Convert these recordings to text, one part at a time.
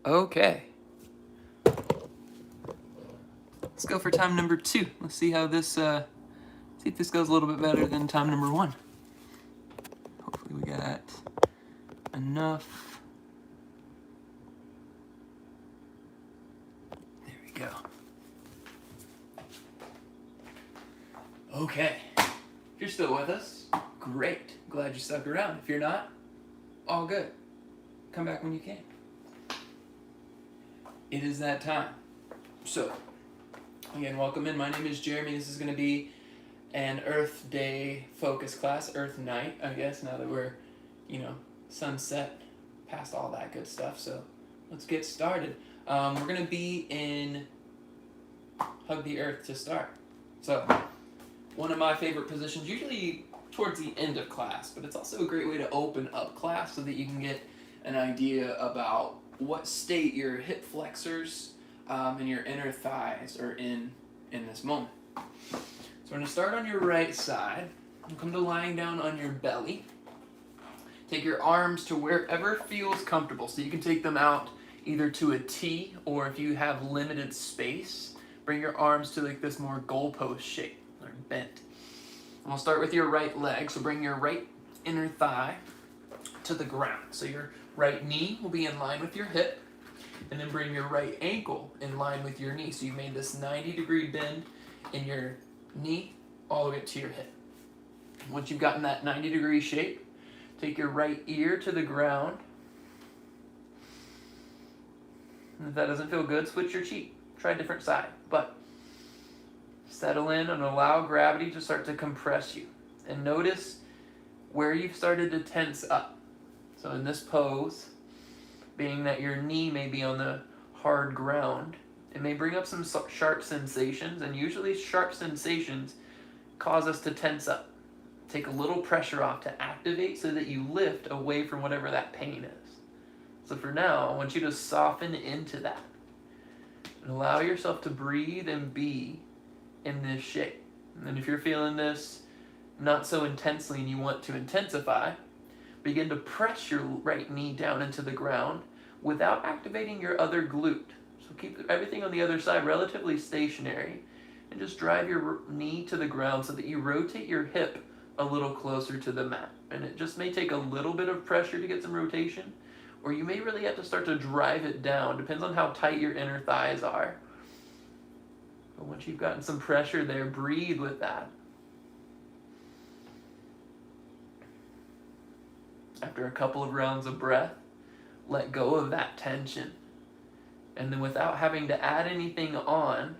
Okay. Let's go for time number 2. Let's see how this, see if this goes a little bit better than time number 1. Hopefully we got enough. There we go. Okay. If you're still with us, great. Glad you stuck around. If you're not, all good. Come back when you can. It is that time. So, again, welcome in. My name is Jeremy. This is going to be an Earth Day focus class, Earth Night, I guess, now that we're, sunset, past all that good stuff. So, let's get started. We're going to be in Hug the Earth to start. So, one of my favorite positions, usually towards the end of class, but it's also a great way to open up class so that you can get an idea about what state your hip flexors and your inner thighs are in this moment. So we're going to start on your right side and come to lying down on your belly. Take your arms to wherever feels comfortable. So you can take them out either to a T, or if you have limited space, bring your arms to like this more goalpost shape, or bent. And we'll start with your right leg. So bring your right inner thigh to the ground. So your right knee will be in line with your hip, and then bring your right ankle in line with your knee. So you made this 90-degree bend in your knee all the way up to your hip. Once you've gotten that 90-degree shape, take your right ear to the ground. And if that doesn't feel good, switch your cheek. Try a different side. But settle in and allow gravity to start to compress you. And notice where you've started to tense up. So in this pose, being that your knee may be on the hard ground, it may bring up some sharp sensations, and usually sharp sensations cause us to tense up. Take a little pressure off to activate so that you lift away from whatever that pain is. So for now, I want you to soften into that and allow yourself to breathe and be in this shape. And then if you're feeling this not so intensely and you want to intensify, begin to press your right knee down into the ground without activating your other glute. So keep everything on the other side relatively stationary, and just drive your knee to the ground so that you rotate your hip a little closer to the mat. And it just may take a little bit of pressure to get some rotation, or you may really have to start to drive it down. Depends on how tight your inner thighs are. But once you've gotten some pressure there, breathe with that. After a couple of rounds of breath, let go of that tension. And then without having to add anything on,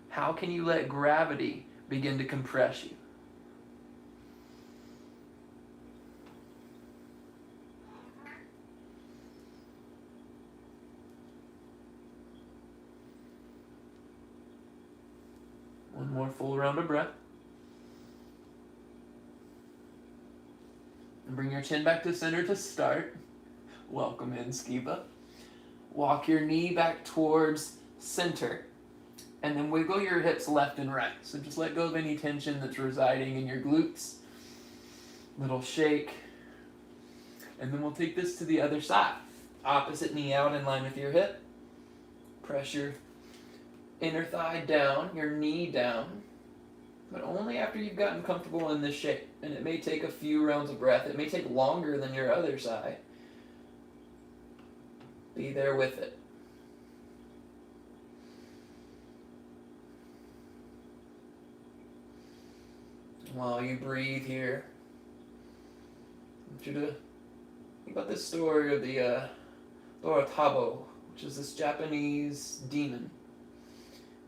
how can you let gravity begin to compress you? One more full round of breath. And bring your chin back to center to start. Welcome in, Skiba. Walk your knee back towards center, and then wiggle your hips left and right. So just let go of any tension that's residing in your glutes. Little shake. And then we'll take this to the other side. Opposite knee out in line with your hip. Press your inner thigh down, your knee down, but only after you've gotten comfortable in this shape. And it may take a few rounds of breath. It may take longer than your other side. Be there with it. While you breathe here, I want you to think about this story of the Dorotabo, which is this Japanese demon,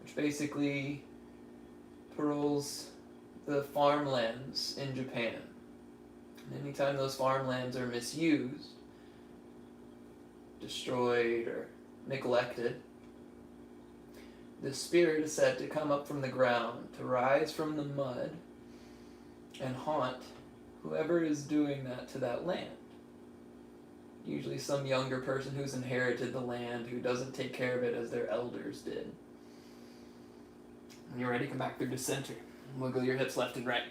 which basically patrols the farmlands in Japan. And anytime those farmlands are misused, destroyed, or neglected, the spirit is said to come up from the ground, to rise from the mud, and haunt whoever is doing that to that land. Usually some younger person who's inherited the land, who doesn't take care of it as their elders did. When you're ready, come back through to center. Wiggle your hips left and right.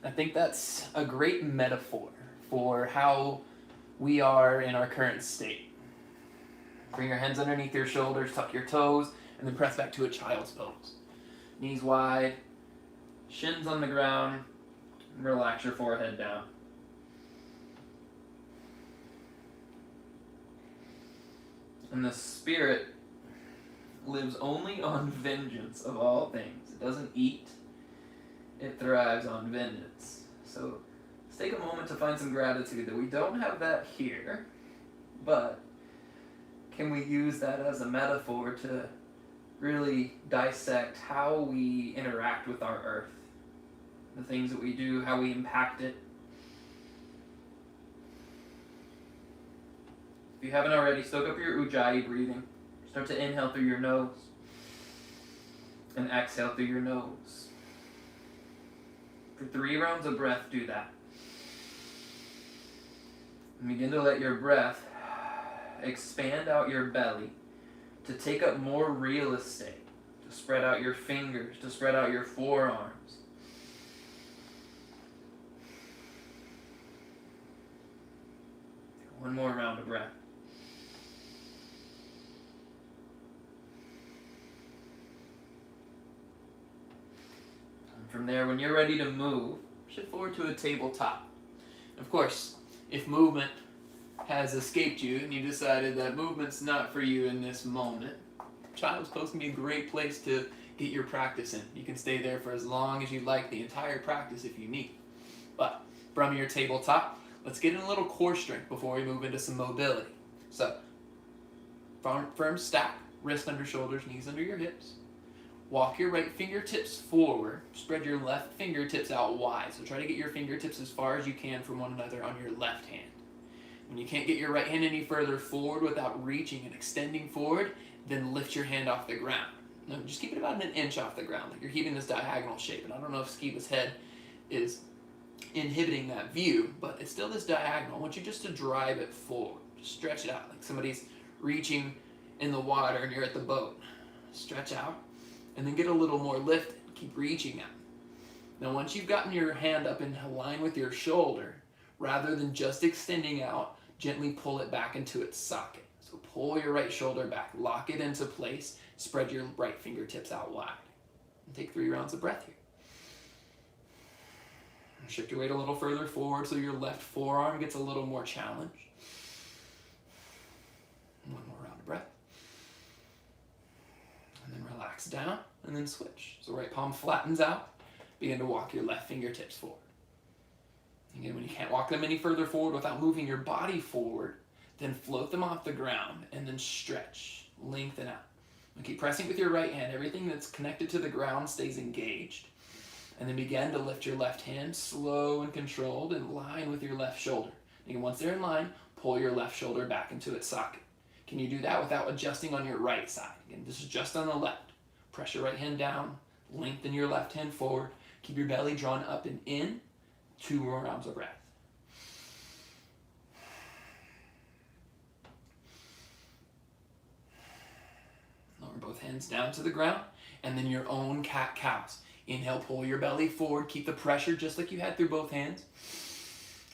I think that's a great metaphor for how we are in our current state. Bring your hands underneath your shoulders, tuck your toes, and then press back to a child's pose. Knees wide, shins on the ground, and relax your forehead down. And the spirit lives only on vengeance of all things. It doesn't eat, it thrives on vengeance. So let's take a moment to find some gratitude that we don't have that here, but can we use that as a metaphor to really dissect how we interact with our earth, the things that we do, how we impact it. If you haven't already, stoke up your Ujjayi breathing. Start to inhale through your nose and exhale through your nose. For 3 rounds of breath, do that. And begin to let your breath expand out your belly to take up more real estate, to spread out your fingers, to spread out your forearms. One more round of breath. And from there, when you're ready to move, shift forward to a tabletop. Of course, if movement has escaped you and you decided that movement's not for you in this moment, child's pose can be a great place to get your practice in. You can stay there for as long as you like, the entire practice if you need. But from your tabletop, let's get in a little core strength before we move into some mobility. So, firm stack, wrist under shoulders, knees under your hips. Walk your right fingertips forward. Spread your left fingertips out wide. So try to get your fingertips as far as you can from one another on your left hand. When you can't get your right hand any further forward without reaching and extending forward, then lift your hand off the ground. Now, just keep it about an inch off the ground, like you're keeping this diagonal shape. And I don't know if Skiba's head is inhibiting that view, but it's still this diagonal. I want you just to drive it forward. Just stretch it out like somebody's reaching in the water and you're at the boat. Stretch out, and then get a little more lifted. Keep reaching out. Now, once you've gotten your hand up in line with your shoulder, rather than just extending out, gently pull it back into its socket. So pull your right shoulder back, lock it into place, spread your right fingertips out wide. And take 3 rounds of breath here. And shift your weight a little further forward so your left forearm gets a little more challenged. And 1 more round of breath. And then relax down, and then switch. So right palm flattens out. Begin to walk your left fingertips forward. Again, when you can't walk them any further forward without moving your body forward, then float them off the ground and then stretch, lengthen out. And keep pressing with your right hand. Everything that's connected to the ground stays engaged. And then begin to lift your left hand, slow and controlled, in line with your left shoulder. Again, once they're in line, pull your left shoulder back into its socket. Can you do that without adjusting on your right side? Again, this is just on the left. Press your right hand down, lengthen your left hand forward, keep your belly drawn up and in. 2 more rounds of breath. Lower both hands down to the ground, and then your own cat-cows. Inhale, pull your belly forward, keep the pressure just like you had through both hands.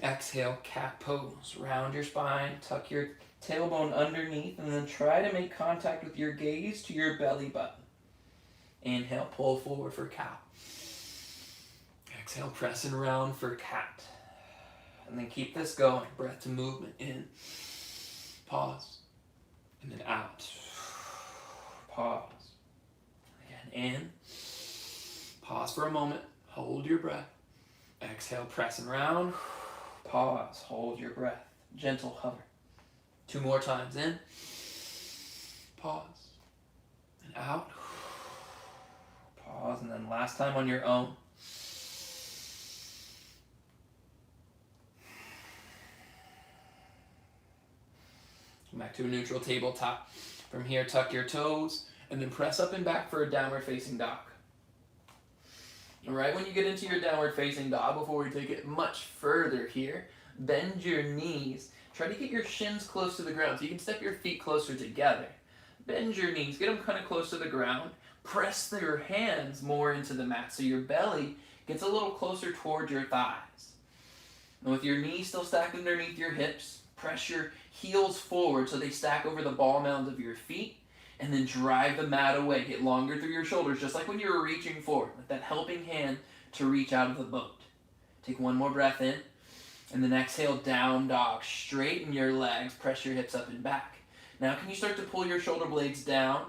Exhale, cat pose. Round your spine, tuck your tailbone underneath, and then try to make contact with your gaze to your belly button. Inhale, pull forward for cow. Exhale, press and round for cat. And then keep this going. Breath to movement. In. Pause. And then out. Pause. Again, in. Pause for a moment. Hold your breath. Exhale, press and round. Pause. Hold your breath. Gentle hover. 2 more times. In. Pause. And out. Pause. And then last time on your own. Back to a neutral tabletop. From here, tuck your toes, and then press up and back for a downward facing dog. And right when you get into your downward facing dog, before we take it much further here, bend your knees. Try to get your shins close to the ground so you can step your feet closer together. Bend your knees, get them kind of close to the ground. Press your hands more into the mat so your belly gets a little closer toward your thighs. And with your knees still stacked underneath your hips, press your heels forward so they stack over the ball mound of your feet, and then drive the mat away. Get longer through your shoulders, just like when you were reaching forward, with that helping hand to reach out of the boat. Take one more breath in, and then exhale, down dog. Straighten your legs, press your hips up and back. Now can you start to pull your shoulder blades down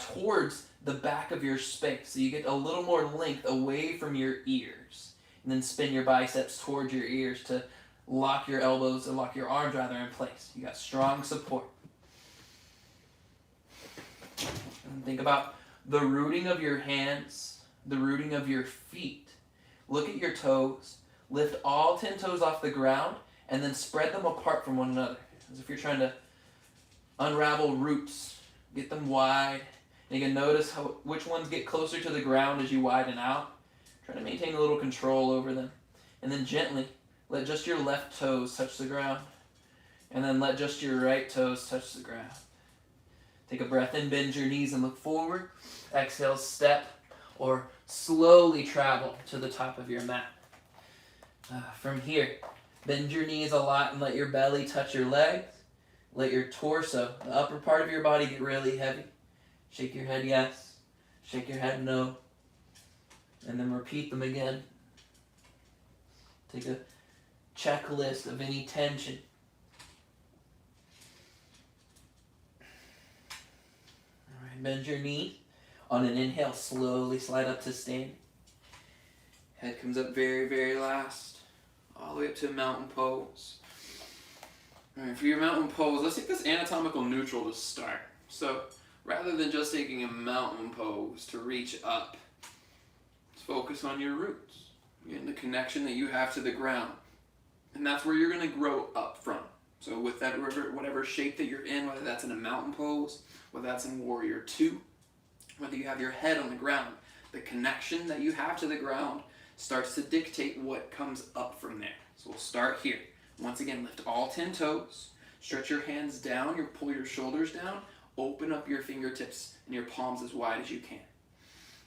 towards the back of your space, so you get a little more length away from your ears, and then spin your biceps towards your ears to lock your elbows, or lock your arms rather, in place. You got strong support. And think about the rooting of your hands, the rooting of your feet. Look at your toes. Lift all 10 toes off the ground, and then spread them apart from one another, as if you're trying to unravel roots. Get them wide. And you can notice which ones get closer to the ground as you widen out. Try to maintain a little control over them. And then gently let just your left toes touch the ground. And then let just your right toes touch the ground. Take a breath in, bend your knees and look forward. Exhale, step or slowly travel to the top of your mat. From here, bend your knees a lot and let your belly touch your legs. Let your torso, the upper part of your body, get really heavy. Shake your head yes, shake your head no, and then repeat them again. Take a checklist of any tension. All right, bend your knee. On an inhale, slowly slide up to standing. Head comes up very, very last, all the way up to a mountain pose. All right, for your mountain pose, let's take this anatomical neutral to start. So rather than just taking a mountain pose to reach up, let's focus on your roots, getting the connection that you have to the ground. And that's where you're going to grow up from. So with that whatever shape that you're in, whether that's in a mountain pose, whether that's in Warrior 2, whether you have your head on the ground, the connection that you have to the ground starts to dictate what comes up from there. So we'll start here. Once again, lift all 10 toes, stretch your hands down, you pull your shoulders down, open up your fingertips and your palms as wide as you can.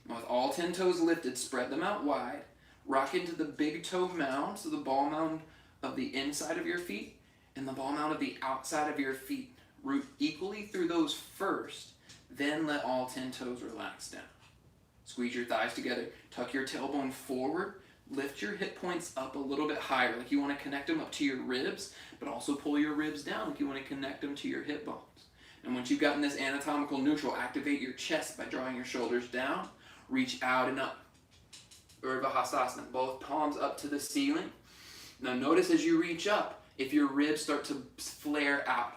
Now with all 10 toes lifted, spread them out wide, rock into the big toe mound, so the ball mound of the inside of your feet and the ball mound of the outside of your feet. Root equally through those first, then let all 10 toes relax down. Squeeze your thighs together, tuck your tailbone forward, lift your hip points up a little bit higher, like you want to connect them up to your ribs, but also pull your ribs down like you want to connect them to your hip bones. And once you've gotten this anatomical neutral, activate your chest by drawing your shoulders down, reach out and up. Urdhva Hastasana, both palms up to the ceiling. Now notice as you reach up, if your ribs start to flare out,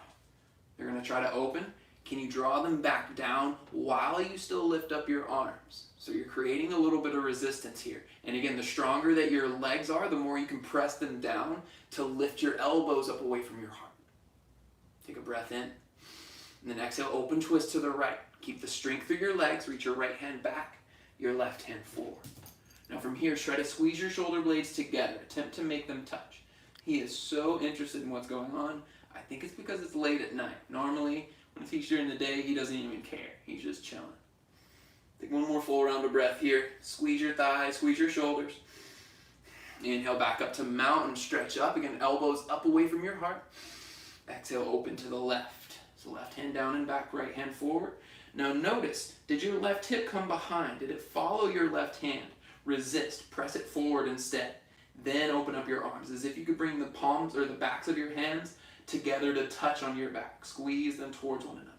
they're going to try to open. Can you draw them back down while you still lift up your arms? So you're creating a little bit of resistance here. And again, the stronger that your legs are, the more you can press them down to lift your elbows up away from your heart. Take a breath in. And then exhale, open twist to the right. Keep the strength through your legs. Reach your right hand back, your left hand forward. Now from here, try to squeeze your shoulder blades together. Attempt to make them touch. He is so interested in what's going on. I think it's because it's late at night. Normally, when I teach during the day, he doesn't even care. He's just chilling. Take one more full round of breath here. Squeeze your thighs, squeeze your shoulders. Inhale back up to mountain, stretch up. Again, elbows up away from your heart. Exhale, open to the left. So left hand down and back, right hand forward. Now notice, did your left hip come behind? Did it follow your left hand? Resist, press it forward instead. Then open up your arms, as if you could bring the palms or the backs of your hands together to touch on your back. Squeeze them towards one another.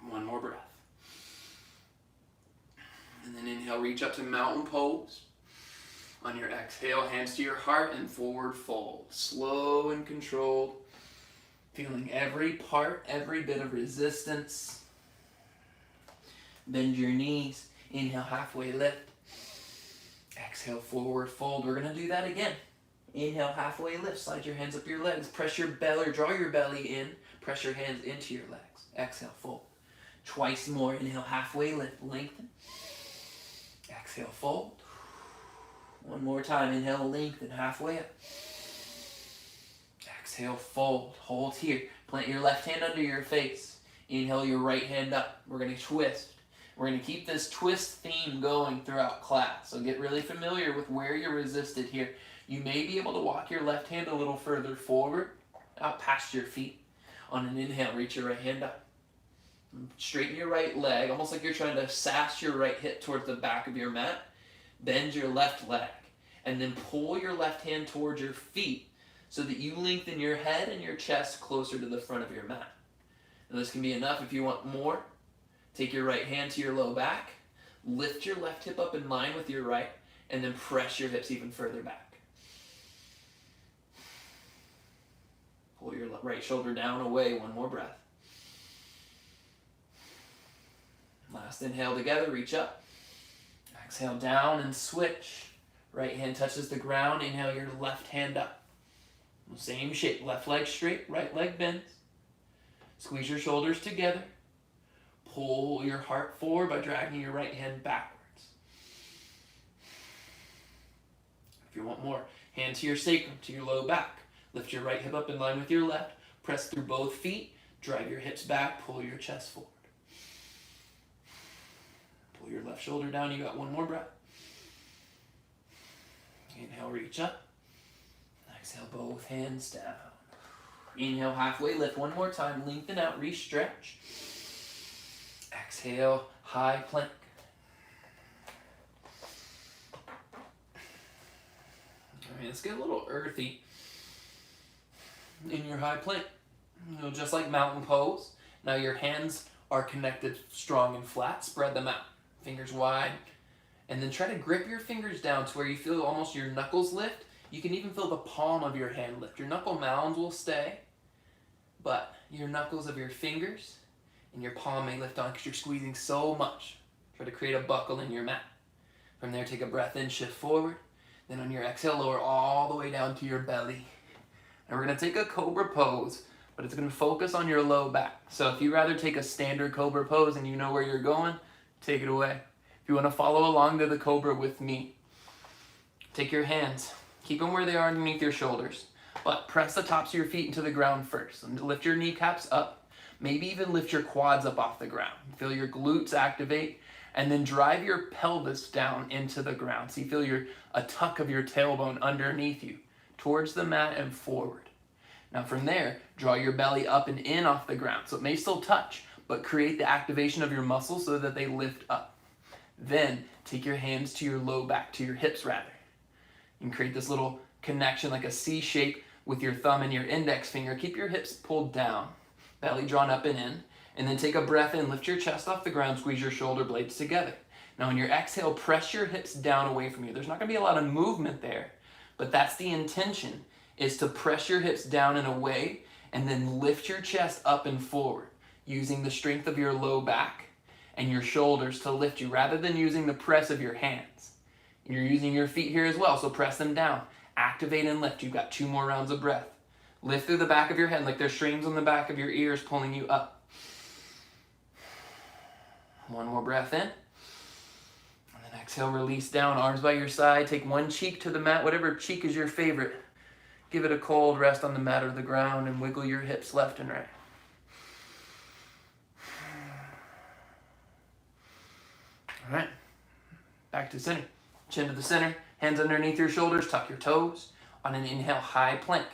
One more breath. And then inhale, reach up to mountain pose. On your exhale, hands to your heart and forward fold. Slow and controlled. Feeling every part, every bit of resistance. Bend your knees. Inhale, halfway lift. Exhale, forward fold. We're going to do that again. Inhale, halfway lift. Slide your hands up your legs. Press your belly, or draw your belly in. Press your hands into your legs. Exhale, fold. Twice more. Inhale, halfway lift. Lengthen. Exhale, fold. One more time. Inhale, lengthen. Halfway up. Exhale, fold. Hold here. Plant your left hand under your face. Inhale your right hand up. We're going to twist. We're going to keep this twist theme going throughout class. So get really familiar with where you're resisted here. You may be able to walk your left hand a little further forward, out past your feet. On an inhale, reach your right hand up. Straighten your right leg, almost like you're trying to sass your right hip towards the back of your mat. Bend your left leg, and then pull your left hand towards your feet so that you lengthen your head and your chest closer to the front of your mat. Now this can be enough. If you want more, take your right hand to your low back, lift your left hip up in line with your right, and then press your hips even further back. Pull your right shoulder down, away, one more breath. Last inhale together, reach up. Exhale down and switch. Right hand touches the ground, inhale your left hand up. Same shape, left leg straight, right leg bends. Squeeze your shoulders together. Pull your heart forward by dragging your right hand backwards. If you want more, hand to your sacrum, to your low back. Lift your right hip up in line with your left. Press through both feet. Drive your hips back. Pull your chest forward. Pull your left shoulder down. You got one more breath. Inhale, reach up. Exhale, both hands down. Inhale, halfway lift. One more time. Lengthen out, re-stretch. Exhale, high plank. All right, let's get a little earthy in your high plank. Just like mountain pose. Now your hands are connected strong and flat. Spread them out. Fingers wide. And then try to grip your fingers down to where you feel almost your knuckles lift. You can even feel the palm of your hand lift. Your knuckle mounds will stay, but your knuckles of your fingers and your palm may lift on because you're squeezing so much. Try to create a buckle in your mat. From there, take a breath in, shift forward. Then on your exhale, lower all the way down to your belly. And we're going to take a cobra pose, but it's going to focus on your low back. So if you'd rather take a standard cobra pose and you know where you're going, take it away. If you want to follow along to the cobra with me, take your hands, keep them where they are underneath your shoulders, but press the tops of your feet into the ground first. And lift your kneecaps up, maybe even lift your quads up off the ground. Feel your glutes activate, and then drive your pelvis down into the ground. So you feel a tuck of your tailbone underneath you, towards the mat and forward. Now from there, draw your belly up and in off the ground. So it may still touch, but create the activation of your muscles so that they lift up. Then take your hands to your low back, to your hips rather. You can create this little connection like a C shape with your thumb and your index finger. Keep your hips pulled down, belly drawn up and in. And then take a breath in, lift your chest off the ground, squeeze your shoulder blades together. Now on your exhale, press your hips down away from you. There's not going to be a lot of movement there, but that's the intention, is to press your hips down and away and then lift your chest up and forward using the strength of your low back and your shoulders to lift you rather than using the press of your hands. You're using your feet here as well, so press them down. Activate and lift. You've got 2 more rounds of breath. Lift through the back of your head like there's strings on the back of your ears pulling you up. 1 more breath in. And then exhale, release down, arms by your side. Take one cheek to the mat, whatever cheek is your favorite. Give it a cold rest on the mat or the ground and wiggle your hips left and right. All right, back to center. Chin to the center, hands underneath your shoulders, tuck your toes. On an inhale, high plank.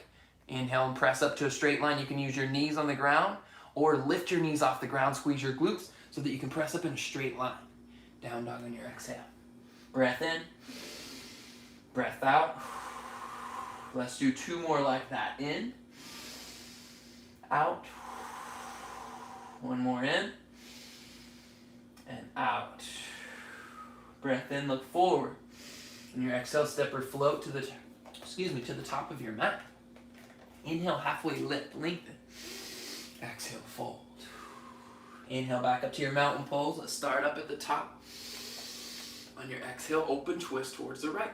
Inhale and press up to a straight line. You can use your knees on the ground or lift your knees off the ground, squeeze your glutes so that you can press up in a straight line. Down dog on your exhale. Breath in, breath out. Let's do 2 more like that. In, out. 1 more in, and out. Breath in, look forward. And your exhale, step or float to the top of your mat. Inhale, halfway lift, lengthen. Exhale, fold. Inhale, back up to your mountain pose. Let's start up at the top. On your exhale, open twist towards the right.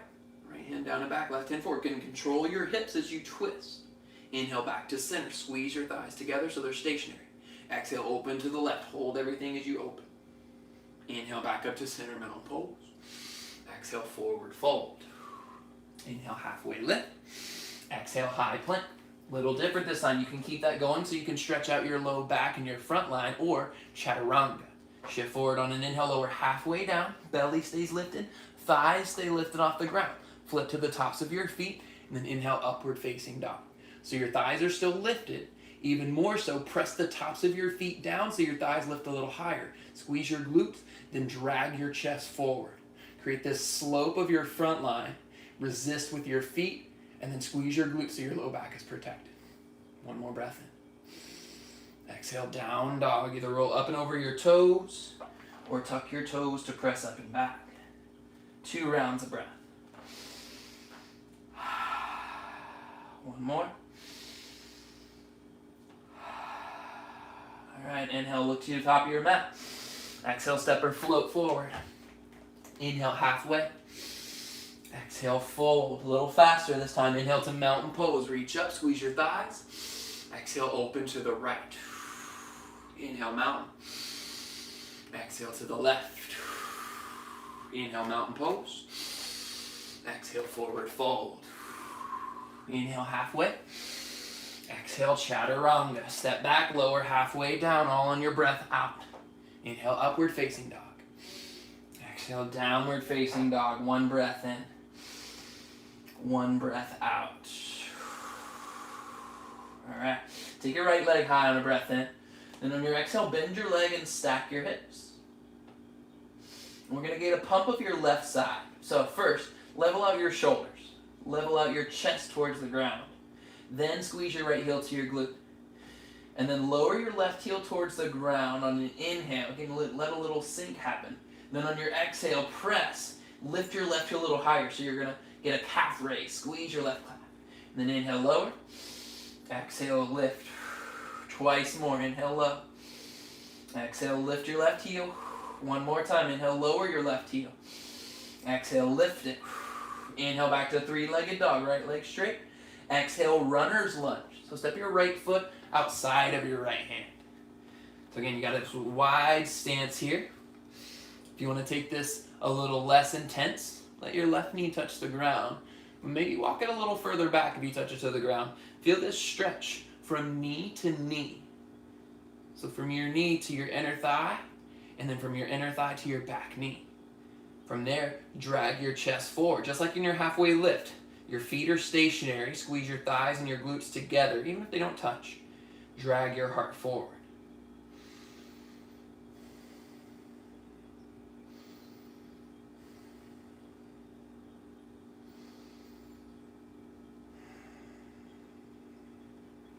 Right hand down and back, left hand forward. You can control your hips as you twist. Inhale, back to center. Squeeze your thighs together so they're stationary. Exhale, open to the left. Hold everything as you open. Inhale, back up to center, mountain pose. Exhale, forward fold. Inhale, halfway lift. Exhale, high plank. Little different this time. You can keep that going so you can stretch out your low back and your front line, or chaturanga. Shift forward on an inhale, lower halfway down. Belly stays lifted. Thighs stay lifted off the ground. Flip to the tops of your feet And then inhale, upward facing dog. So your thighs are still lifted. Even more so, press the tops of your feet down so your thighs lift a little higher. Squeeze your glutes, then drag your chest forward. Create this slope of your front line. Resist with your feet, and then squeeze your glutes so your low back is protected. One more breath in. Exhale, down dog. Either roll up and over your toes, or tuck your toes to press up and back. 2 rounds of breath. One more. All right, inhale, look to the top of your mat. Exhale, step or float forward. Inhale, halfway. Exhale, fold. A little faster this time. Inhale to mountain pose. Reach up, squeeze your thighs. Exhale, open to the right. Inhale, mountain. Exhale to the left. Inhale, mountain pose. Exhale, forward fold. Inhale, halfway. Exhale, chaturanga. Step back, lower halfway down, all on your breath out. Inhale, upward facing dog. Exhale, downward facing dog. 1 breath in. 1 breath out. All right. Take your right leg high on a breath in. Then on your exhale, bend your leg and stack your hips. We're going to get a pump of your left side. So first, level out your shoulders. Level out your chest towards the ground. Then squeeze your right heel to your glute. And then lower your left heel towards the ground on an inhale. Again, let a little sink happen. Then on your exhale, press. Lift your left heel a little higher. So you're going to get a calf raise. Squeeze your left calf. And then inhale, lower. Exhale, lift. Twice more. Inhale, low. Exhale, lift your left heel. 1 more time. Inhale, lower your left heel. Exhale, lift it. Inhale, back to 3-legged dog. Right leg straight. Exhale, runner's lunge. So step your right foot outside of your right hand. So again, you got this wide stance here. If you want to take this a little less intense, let your left knee touch the ground. Maybe walk it a little further back if you touch it to the ground. Feel this stretch from knee to knee. So from your knee to your inner thigh, and then from your inner thigh to your back knee. From there, drag your chest forward, just like in your halfway lift. Your feet are stationary. Squeeze your thighs and your glutes together, even if they don't touch. Drag your heart forward.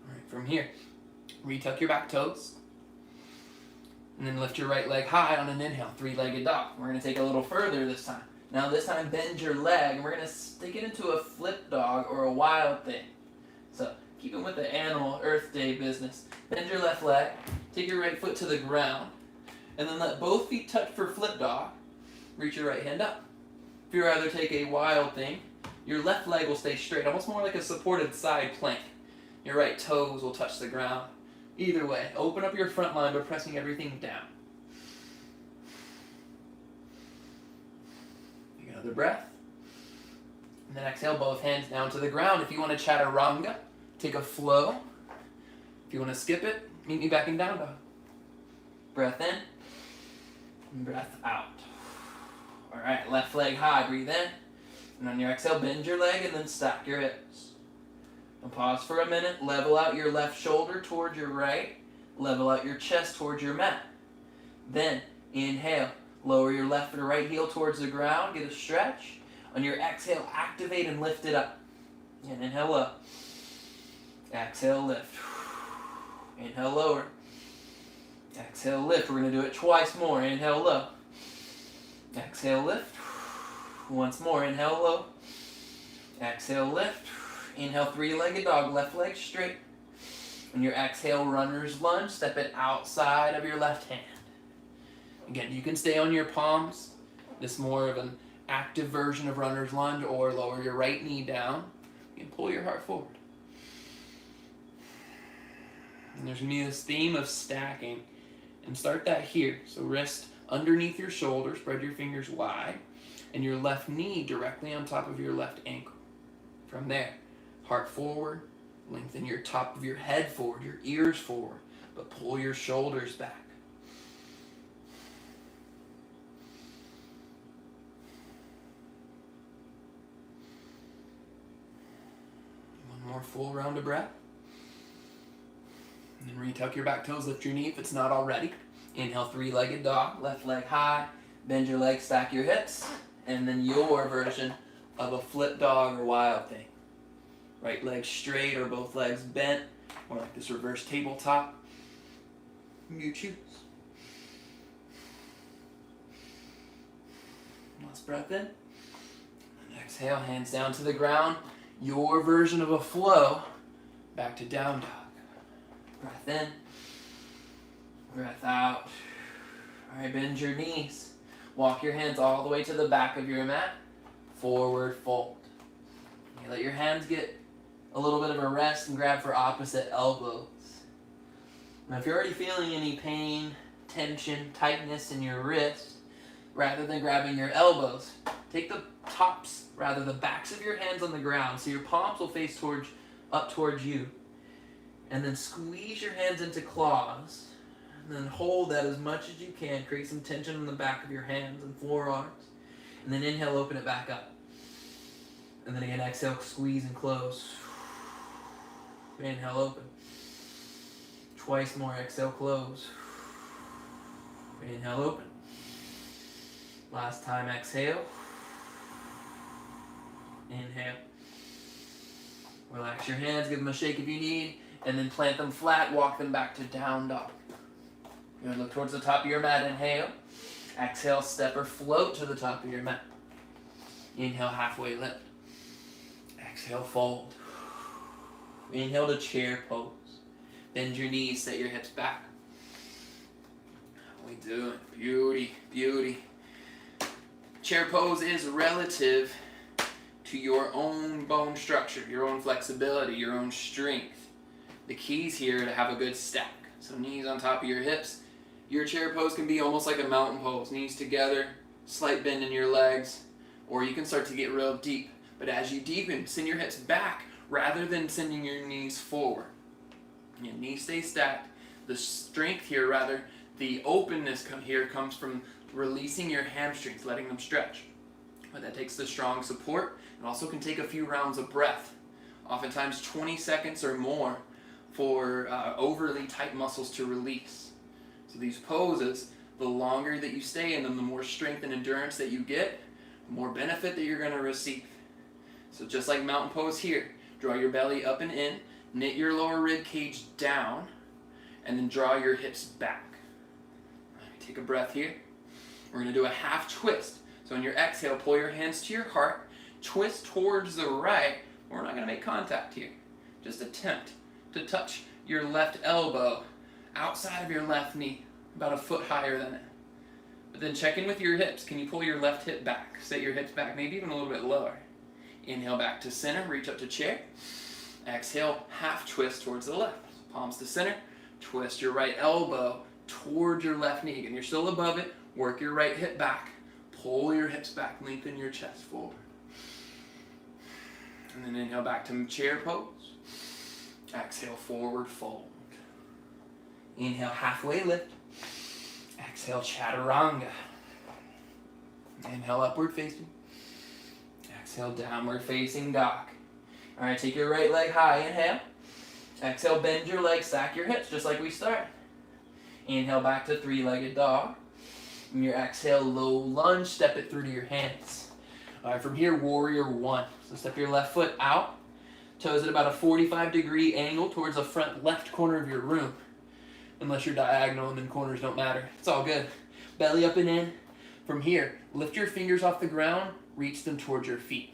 All right, from here, retuck your back toes. And then lift your right leg high on an inhale, 3-legged dog. We're going to take a little further this time. Now this time bend your leg, and we're going to stick it into a flip dog or a wild thing. So keep it with the animal Earth Day business. Bend your left leg, take your right foot to the ground, and then let both feet touch for flip dog. Reach your right hand up. If you'd rather take a wild thing, your left leg will stay straight, almost more like a supported side plank. Your right toes will touch the ground. Either way, open up your front line by pressing everything down. Take another breath. And then exhale, both hands down to the ground. If you want to chaturanga, take a flow. If you want to skip it, meet me back in down dog. Breath in, and breath out. All right, left leg high, breathe in. And on your exhale, bend your leg and then stack your hips. And pause for a minute, level out your left shoulder towards your right, level out your chest towards your mat. Then, inhale, lower your left or right heel towards the ground, get a stretch. On your exhale, activate and lift it up. And inhale up. Exhale, lift. Inhale, lower. Exhale, lift. We're going to do it twice more. Inhale, low. Exhale, lift. Once more, inhale, low. Exhale, lift. Inhale, 3-legged dog, left leg straight. On your exhale, runner's lunge, step it outside of your left hand. Again, you can stay on your palms. This is more of an active version of runner's lunge, or lower your right knee down and pull your heart forward. And there's going to be this theme of stacking. And start that here. So wrist underneath your shoulder, spread your fingers wide, and your left knee directly on top of your left ankle. From there, heart forward, lengthen your top of your head forward, your ears forward, but pull your shoulders back. more full round of breath. And then retuck your back toes, lift your knee if it's not already. Inhale, three-legged dog, left leg high, bend your legs, stack your hips, and then your version of a flip dog or wild thing. Right leg straight or both legs bent, or like this reverse tabletop. You choose. Last breath in. And exhale, hands down to the ground. Your version of a flow, back to down dog. Breath in, breath out. All right, bend your knees. Walk your hands all the way to the back of your mat. Forward fold. You let your hands get a little bit of a rest and grab for opposite elbows. Now if you're already feeling any pain, tension, tightness in your wrist, rather than grabbing your elbows, take the tops, rather the backs of your hands on the ground so your palms will face up towards you. And then squeeze your hands into claws. And then hold that as much as you can. Create some tension on the back of your hands and forearms. And then inhale, open it back up. And then again, exhale, squeeze and close. Inhale, open. Twice more, exhale, close. Inhale, open. Last time, exhale. Inhale. Relax your hands, give them a shake if you need. And then plant them flat, walk them back to down dog. You're gonna look towards the top of your mat, inhale. Exhale, step or float to the top of your mat. Inhale, halfway lift. Exhale, fold. Inhale to chair pose. Bend your knees, set your hips back. How we doing? Beauty, beauty. Chair pose is relative to your own bone structure, your own flexibility, your own strength. The key's here to have a good stack. So knees on top of your hips. Your chair pose can be almost like a mountain pose. Knees together, slight bend in your legs, or you can start to get real deep. But as you deepen, send your hips back rather than sending your knees forward. Your knees stay stacked. The strength here, rather, the openness here comes from releasing your hamstrings, letting them stretch. But that takes the strong support and also can take a few rounds of breath. Oftentimes 20 seconds or more for overly tight muscles to release. So these poses, the longer that you stay in them, the more strength and endurance that you get, the more benefit that you're going to receive. So just like mountain pose here, draw your belly up and in, knit your lower rib cage down, and then draw your hips back. Take a breath here. We're going to do a half twist. So on your exhale, pull your hands to your heart, twist towards the right. We're not going to make contact here. Just attempt to touch your left elbow outside of your left knee, about a foot higher than it. But then check in with your hips. Can you pull your left hip back? Set your hips back, maybe even a little bit lower. Inhale back to center, reach up to chair. Exhale, half twist towards the left. Palms to center, twist your right elbow towards your left knee. And you're still above it, work your right hip back, pull your hips back, lengthen your chest forward. And then inhale back to chair pose. Exhale, forward fold. Inhale, halfway lift. Exhale, chaturanga. Inhale, upward facing. Exhale, downward facing dog. All right, take your right leg high. Inhale. Exhale, bend your legs, stack your hips, just like we started. Inhale, back to three-legged dog. And your exhale, low lunge, step it through to your hands. All right, from here, warrior one. So step your left foot out. Toes at about a 45-degree angle towards the front left corner of your room. Unless you're diagonal and then corners don't matter. It's all good. Belly up and in. From here, lift your fingers off the ground, reach them towards your feet.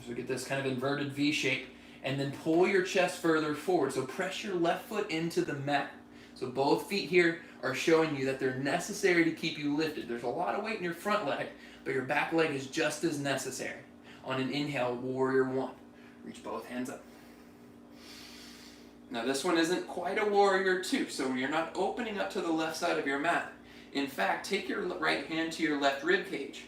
So get this kind of inverted V shape. And then pull your chest further forward. So press your left foot into the mat. So both feet here are showing you that they're necessary to keep you lifted. There's a lot of weight in your front leg, but your back leg is just as necessary. On an inhale, warrior one. Reach both hands up. Now this one isn't quite a warrior two, so you're not opening up to the left side of your mat. In fact, take your right hand to your left rib cage.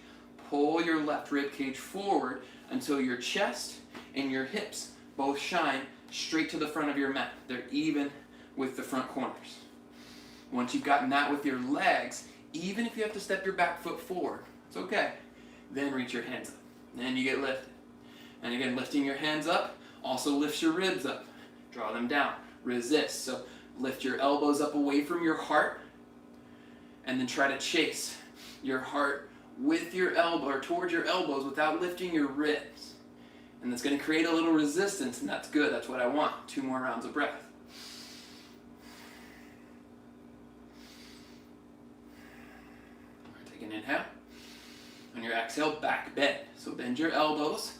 Pull your left rib cage forward until your chest and your hips both shine straight to the front of your mat. They're even with the front corners. Once you've gotten that with your legs, even if you have to step your back foot forward, it's okay. Then reach your hands up. Then you get lifted. And again, lifting your hands up also lifts your ribs up. Draw them down. Resist. So lift your elbows up away from your heart, and then try to chase your heart with your elbow or towards your elbows without lifting your ribs. And that's going to create a little resistance, and that's good. That's what I want. 2 more rounds of breath. Take an inhale. On your exhale, back bend. So bend your elbows.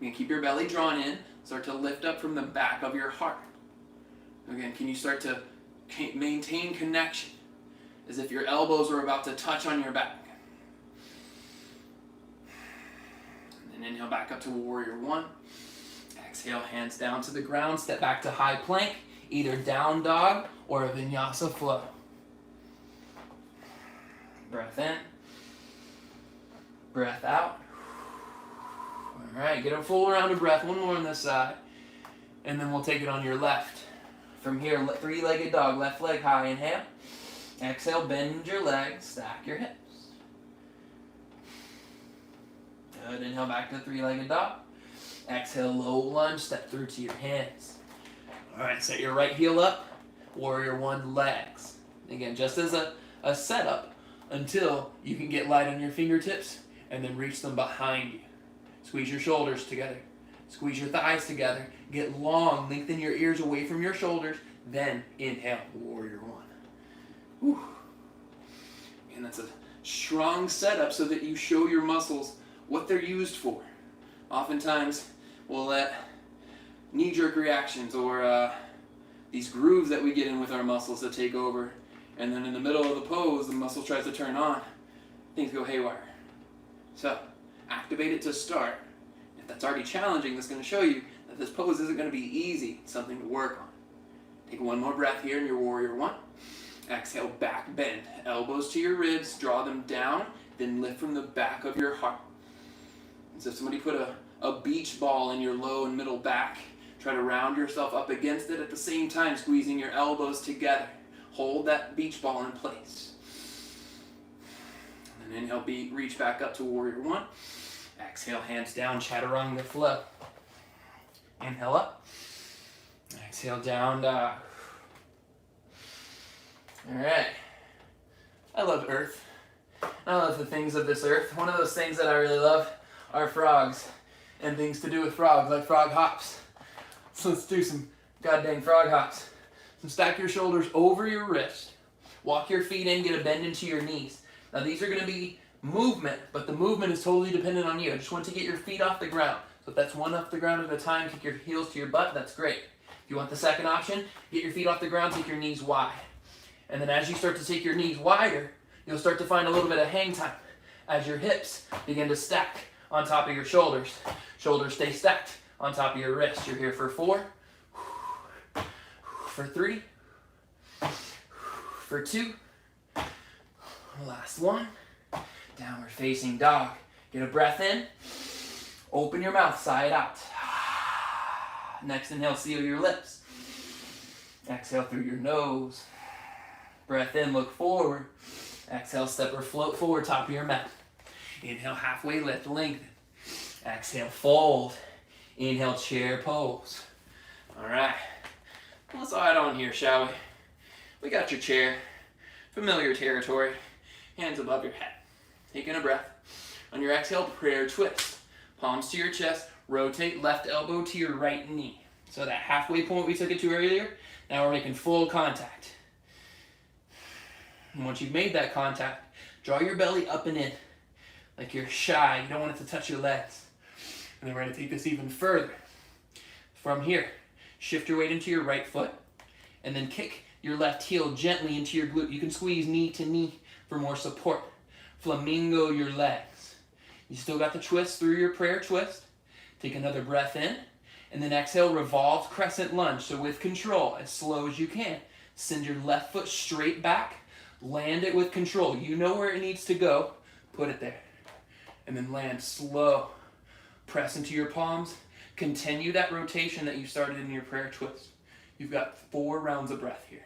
You can keep your belly drawn in. Start to lift up from the back of your heart. Again, can you start to maintain connection as if your elbows are about to touch on your back? And then inhale back up to warrior 1. Exhale, hands down to the ground. Step back to high plank, either down dog or a vinyasa flow. Breath in. Breath out. All right, get a full round of breath. 1 more on this side. And then we'll take it on your left. From here, 3-legged dog. Left leg high. Inhale. Exhale, bend your legs. Stack your hips. Good. Inhale back to 3-legged dog. Exhale, low lunge. Step through to your hands. All right, set your right heel up. Warrior 1 legs. Again, just as a setup until you can get light on your fingertips and then reach them behind you. Squeeze your shoulders together. Squeeze your thighs together. Get long. Lengthen your ears away from your shoulders. Then inhale, warrior 1. Whew. And that's a strong setup so that you show your muscles what they're used for. Oftentimes, we'll let knee-jerk reactions or these grooves that we get in with our muscles to take over. And then in the middle of the pose, the muscle tries to turn on. Things go haywire. So, activate it to start. If that's already challenging, that's going to show you that this pose isn't going to be easy. It's something to work on. Take 1 more breath here in your warrior 1. Exhale, back bend. Elbows to your ribs, draw them down, then lift from the back of your heart. And so if somebody put a beach ball in your low and middle back, try to round yourself up against it at the same time, squeezing your elbows together. Hold that beach ball in place. And then inhale, reach back up to warrior 1. Exhale, hands down, chaturanga flow. Inhale up. Exhale, down dog. Alright. I love earth. I love the things of this earth. One of those things that I really love are frogs and things to do with frogs, like frog hops. So let's do some goddamn frog hops. So stack your shoulders over your wrist. Walk your feet in, get a bend into your knees. Now these are going to be movement, but the movement is totally dependent on you. I just want to get your feet off the ground. So if that's 1 off the ground at a time, kick your heels to your butt, that's great. If you want the second option, get your feet off the ground, take your knees wide. And then as you start to take your knees wider, you'll start to find a little bit of hang time as your hips begin to stack on top of your shoulders. Shoulders stay stacked on top of your wrists. You're here for 4, for 3, for 2, last 1. Downward facing dog. Get a breath in. Open your mouth, sigh it out. Next inhale, seal your lips. Exhale through your nose. Breath in, look forward. Exhale, step or float forward, top of your mat. Inhale, halfway lift, lengthen. Exhale, fold. Inhale, chair pose. All right. Let's add on here, shall we? We got your chair. Familiar territory. Hands above your head. Taking a breath. On your exhale, prayer twist. Palms to your chest. Rotate left elbow to your right knee. So that halfway point we took it to earlier, now we're making full contact. And once you've made that contact, draw your belly up and in. Like you're shy, you don't want it to touch your legs. And then we're going to take this even further. From here, shift your weight into your right foot, and then kick your left heel gently into your glute. You can squeeze knee to knee for more support. Flamingo your legs. You still got the twist through your prayer twist. Take another breath in, and then exhale, revolve crescent lunge. So with control, as slow as you can. Send your left foot straight back. Land it with control. You know where it needs to go. Put it there. And then land slow. Press into your palms. Continue that rotation that you started in your prayer twist. You've got 4 rounds of breath here.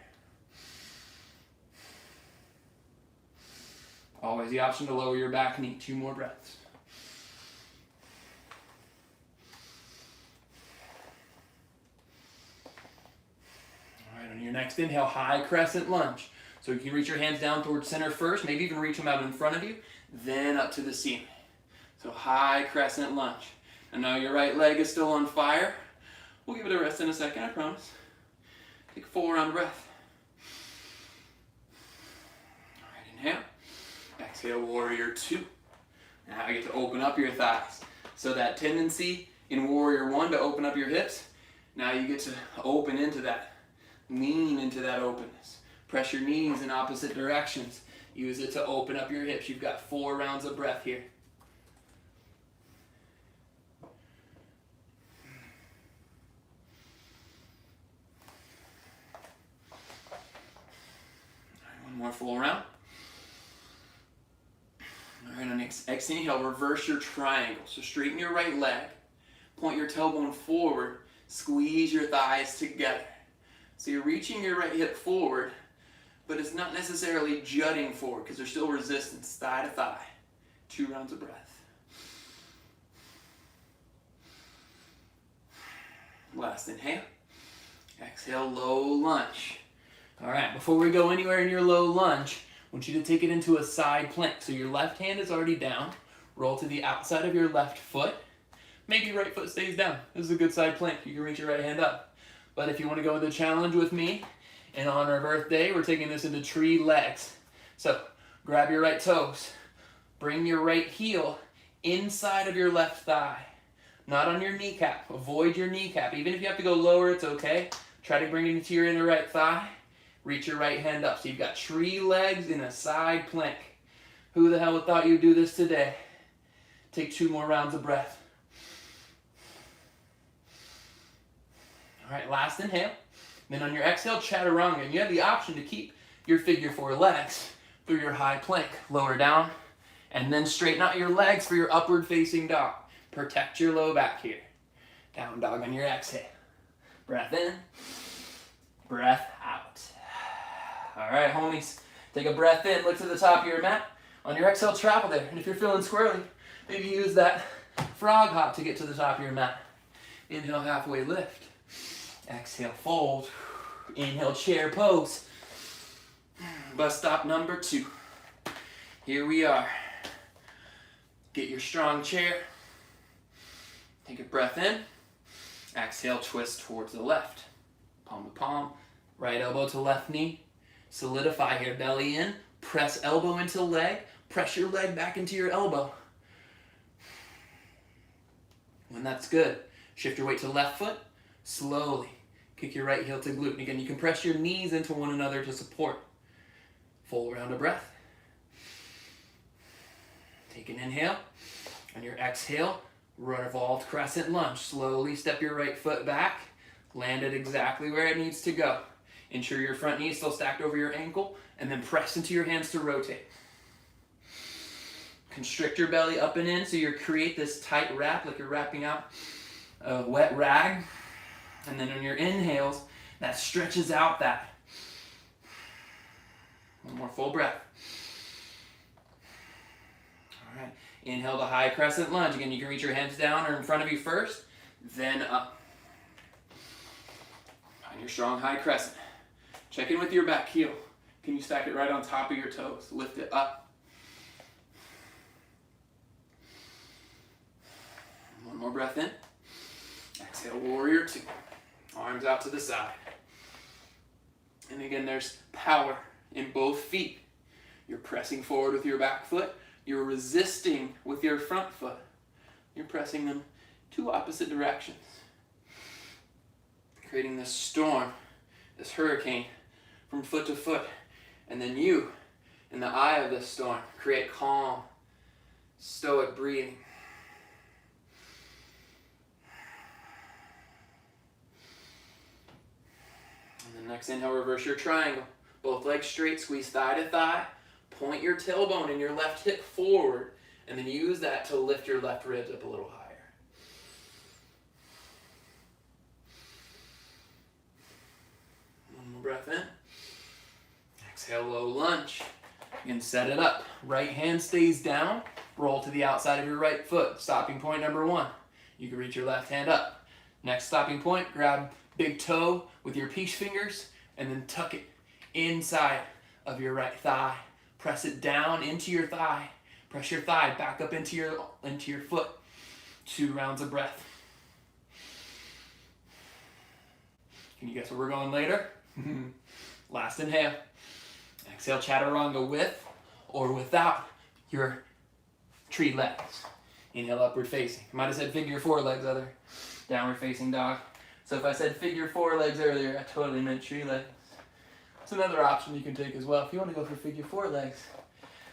Always the option to lower your back knee. 2 more breaths. your next inhale, high crescent lunge. So you can reach your hands down towards center first, maybe even reach them out in front of you, then up to the ceiling. So high crescent lunge. And now your right leg is still on fire. We'll give it a rest in a second, I promise. Take a full round of breath. All right, inhale. Exhale, warrior two. Now I get to open up your thighs. So that tendency in warrior one to open up your hips, now you get to open into that. Lean into that openness. Press your knees in opposite directions. Use it to open up your hips. You've got 4 rounds of breath here. All right, one more full round. All right, on exhale, reverse your triangle. So straighten your right leg. Point your tailbone forward. Squeeze your thighs together. So you're reaching your right hip forward, but it's not necessarily jutting forward because there's still resistance, thigh to thigh. 2 rounds of breath. Last inhale. Exhale, low lunge. All right, before we go anywhere in your low lunge, I want you to take it into a side plank. So your left hand is already down. Roll to the outside of your left foot. Maybe your right foot stays down. This is a good side plank. You can reach your right hand up. But if you want to go with the challenge with me, in honor of Earth Day, we're taking this into tree legs. So grab your right toes. Bring your right heel inside of your left thigh. Not on your kneecap. Avoid your kneecap. Even if you have to go lower, it's okay. Try to bring it into your inner right thigh. Reach your right hand up. So you've got tree legs in a side plank. Who the hell thought you'd do this today? Take 2 more rounds of breath. All right, last inhale. Then on your exhale, chaturanga. And you have the option to keep your figure 4 legs through your high plank. Lower down. And then straighten out your legs for your upward facing dog. Protect your low back here. Down dog on your exhale. Breath in. Breath out. All right, homies. Take a breath in. Look to the top of your mat. On your exhale, travel there. And if you're feeling squirrely, maybe use that frog hop to get to the top of your mat. Inhale, halfway lift. Exhale, fold. Inhale, chair pose. Bus stop number 2. Here we are. Get your strong chair. Take a breath in. Exhale, twist towards the left. Palm to palm. Right elbow to left knee. Solidify here, belly in. Press elbow into leg. Press your leg back into your elbow. When that's good, shift your weight to left foot. Slowly kick your right heel to glute. And again, you can press your knees into one another to support. Full round of breath. Take an inhale. On your exhale, revolved crescent lunge. Slowly step your right foot back. Land it exactly where it needs to go. Ensure your front knee is still stacked over your ankle. And then press into your hands to rotate. Constrict your belly up and in so you create this tight wrap like you're wrapping out a wet rag. And then on your inhales, that stretches out that. One more full breath. All right. Inhale to high crescent lunge. Again, you can reach your hands down or in front of you first, then up. Find your strong high crescent. Check in with your back heel. Can you stack it right on top of your toes? Lift it up. One more breath in. Exhale, warrior 2. Arms out to the side. And again, there's power in both feet. You're pressing forward with your back foot. You're resisting with your front foot. You're pressing them 2 opposite directions. Creating this storm, this hurricane from foot to foot. And then you, in the eye of this storm, create calm, stoic breathing. And then next inhale, reverse your triangle. Both legs straight, squeeze thigh to thigh. Point your tailbone and your left hip forward. And then use that to lift your left ribs up a little higher. One more breath in. Exhale, low lunge. Again, set it up. Right hand stays down. Roll to the outside of your right foot. Stopping point number 1. You can reach your left hand up. Next stopping point, grab big toe with your peach fingers. and then tuck it inside of your right thigh. Press it down into your thigh. Press your thigh back up into your foot. 2 rounds of breath. Can you guess where we're going later? Last inhale. Exhale, chaturanga with or without your tree legs. Inhale, upward facing. Might have said figure 4 legs other. Downward facing dog. So if I said figure 4 legs earlier, I totally meant tree legs. It's another option you can take as well if you want to go for figure 4 legs.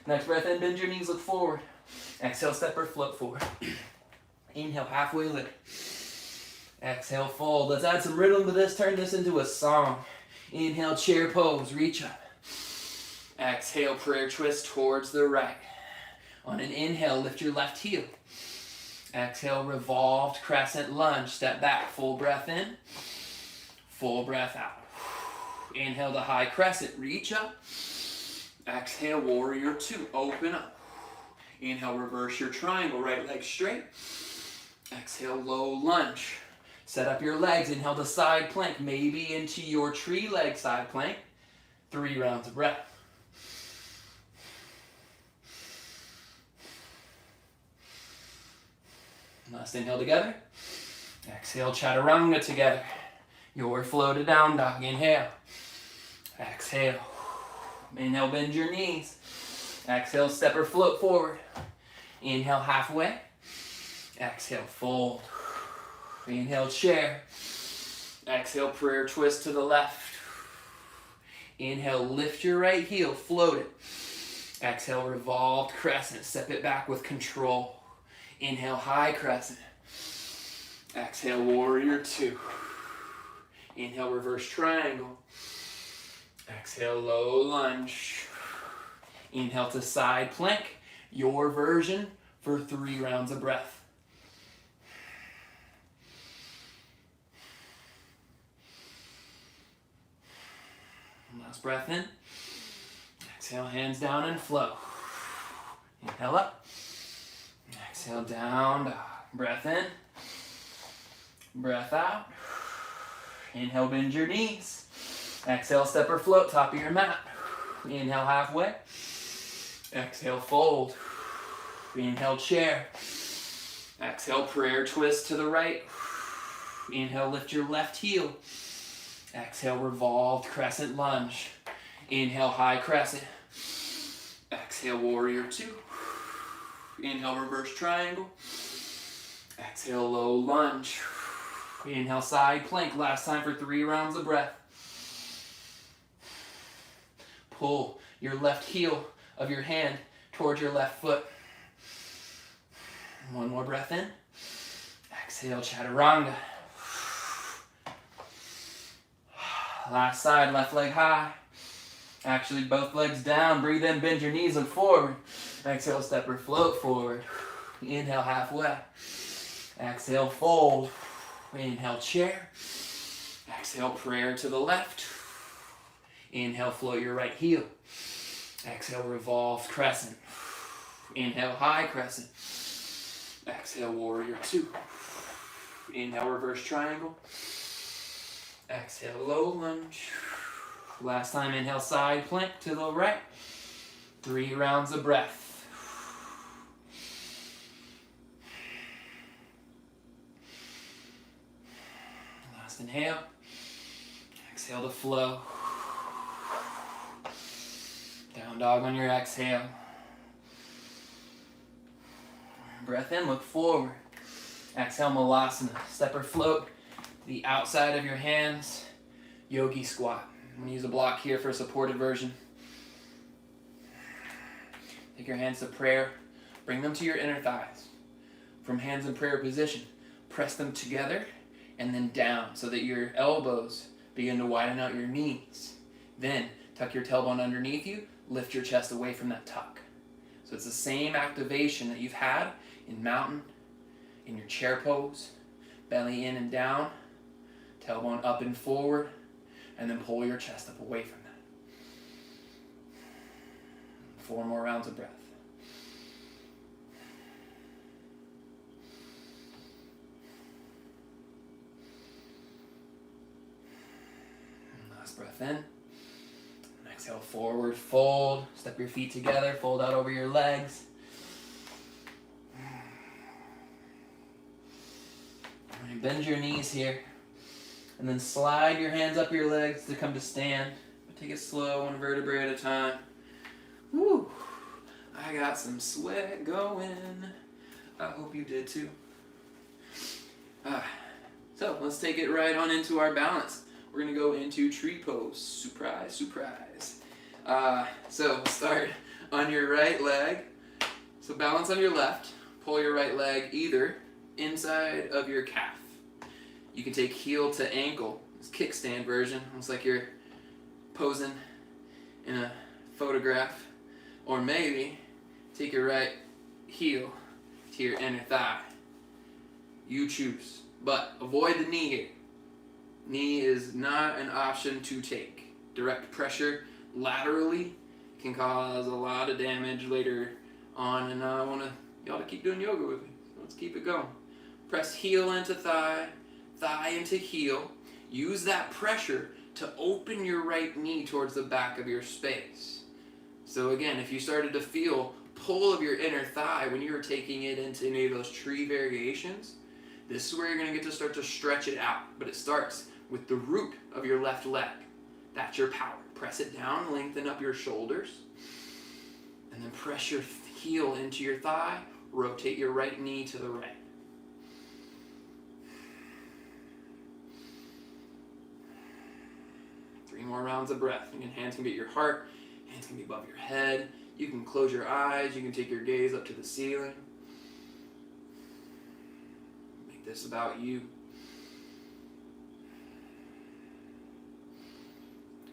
Next breath in, bend your knees, look forward. Exhale, step or float forward. Inhale, halfway lift. Exhale, fold. Let's add some rhythm to this. Turn this into a song. Inhale, chair pose, reach up. Exhale, prayer twist towards the right. On an inhale, lift your left heel. Exhale, revolved crescent lunge. Step back, full breath in. Full breath out. Inhale to high crescent, reach up. Exhale, warrior 2, open up. Inhale, reverse your triangle, right leg straight. Exhale, low lunge. Set up your legs, inhale to side plank, maybe into your tree leg side plank. 3 rounds of breath. Last inhale together. Exhale, chaturanga together. Your flow to down dog, inhale. Exhale. Inhale, bend your knees. Exhale, step or float forward. Inhale, halfway. Exhale, fold. Inhale, chair. Exhale, prayer twist to the left. Inhale, lift your right heel, float it. Exhale, revolved crescent. Step it back with control. Inhale, high crescent. Exhale, warrior 2. Inhale, reverse triangle. Exhale, low lunge. Inhale to side plank. Your version for 3 rounds of breath. Last breath in. Exhale, hands down and flow. Inhale up. Exhale, down dog. Breath in. Breath out. Inhale, bend your knees. Exhale, step or float, top of your mat. Inhale, halfway. Exhale, fold. Inhale, chair. Exhale, prayer twist to the right. Inhale, lift your left heel. Exhale, revolved crescent lunge. Inhale, high crescent. Exhale, warrior 2. Inhale, reverse triangle. Exhale, low lunge. Inhale, side plank. Last time for 3 rounds of breath. Pull your left heel of your hand towards your left foot. 1 more breath in. Exhale, chaturanga. Last side, left leg high. Actually, both legs down. Breathe in, bend your knees, look forward. Exhale, step or float forward. Inhale, halfway. Exhale, fold. Inhale, chair. Exhale, prayer to the left. Inhale, float your right heel. Exhale, revolve crescent. Inhale, high crescent. Exhale, warrior 2. Inhale, reverse triangle. Exhale, low lunge. Last time, inhale, side plank to the right. 3 rounds of breath. Last inhale. Exhale to flow. Down dog on your exhale. Breath in, look forward. Exhale, malasana. Step or float the outside of your hands. Yogi squat. I'm going to use a block here for a supported version. Take your hands to prayer. Bring them to your inner thighs. From hands in prayer position, press them together and then down so that your elbows begin to widen out your knees. Then tuck your tailbone underneath you. Lift your chest away from that tuck. So it's the same activation that you've had in mountain, in your chair pose. Belly in and down. Tailbone up and forward. And then pull your chest up away from that. 4 more rounds of breath. Last breath in. And exhale, forward fold. Step your feet together, fold out over your legs. All right, bend your knees here. And then slide your hands up your legs to come to stand. Take it slow, one vertebrae at a time. Woo! I got some sweat going. I hope you did too. So let's take it right on into our balance. We're gonna go into tree pose. Surprise, surprise. So start on your right leg. So balance on your left. Pull your right leg either inside of your calf. You can take heel to ankle. It's kickstand version. Almost like you're posing in a photograph. Or maybe take your right heel to your inner thigh. You choose. But avoid the knee here. Knee is not an option to take. Direct pressure laterally can cause a lot of damage later on, and I want y'all to keep doing yoga with me. So let's keep it going. Press heel into thigh, thigh into heel. Use that pressure to open your right knee towards the back of your space. So again, if you started to feel pull of your inner thigh when you were taking it into any of those tree variations, this is where you're going to get to start to stretch it out. But it starts with the root of your left leg. That's your power. Press it down, lengthen up your shoulders, and then press your heel into your thigh. Rotate your right knee to the right. Three more rounds of breath. Again, hands can be at your heart, hands can be above your head. You can close your eyes, you can take your gaze up to the ceiling. Make this about you.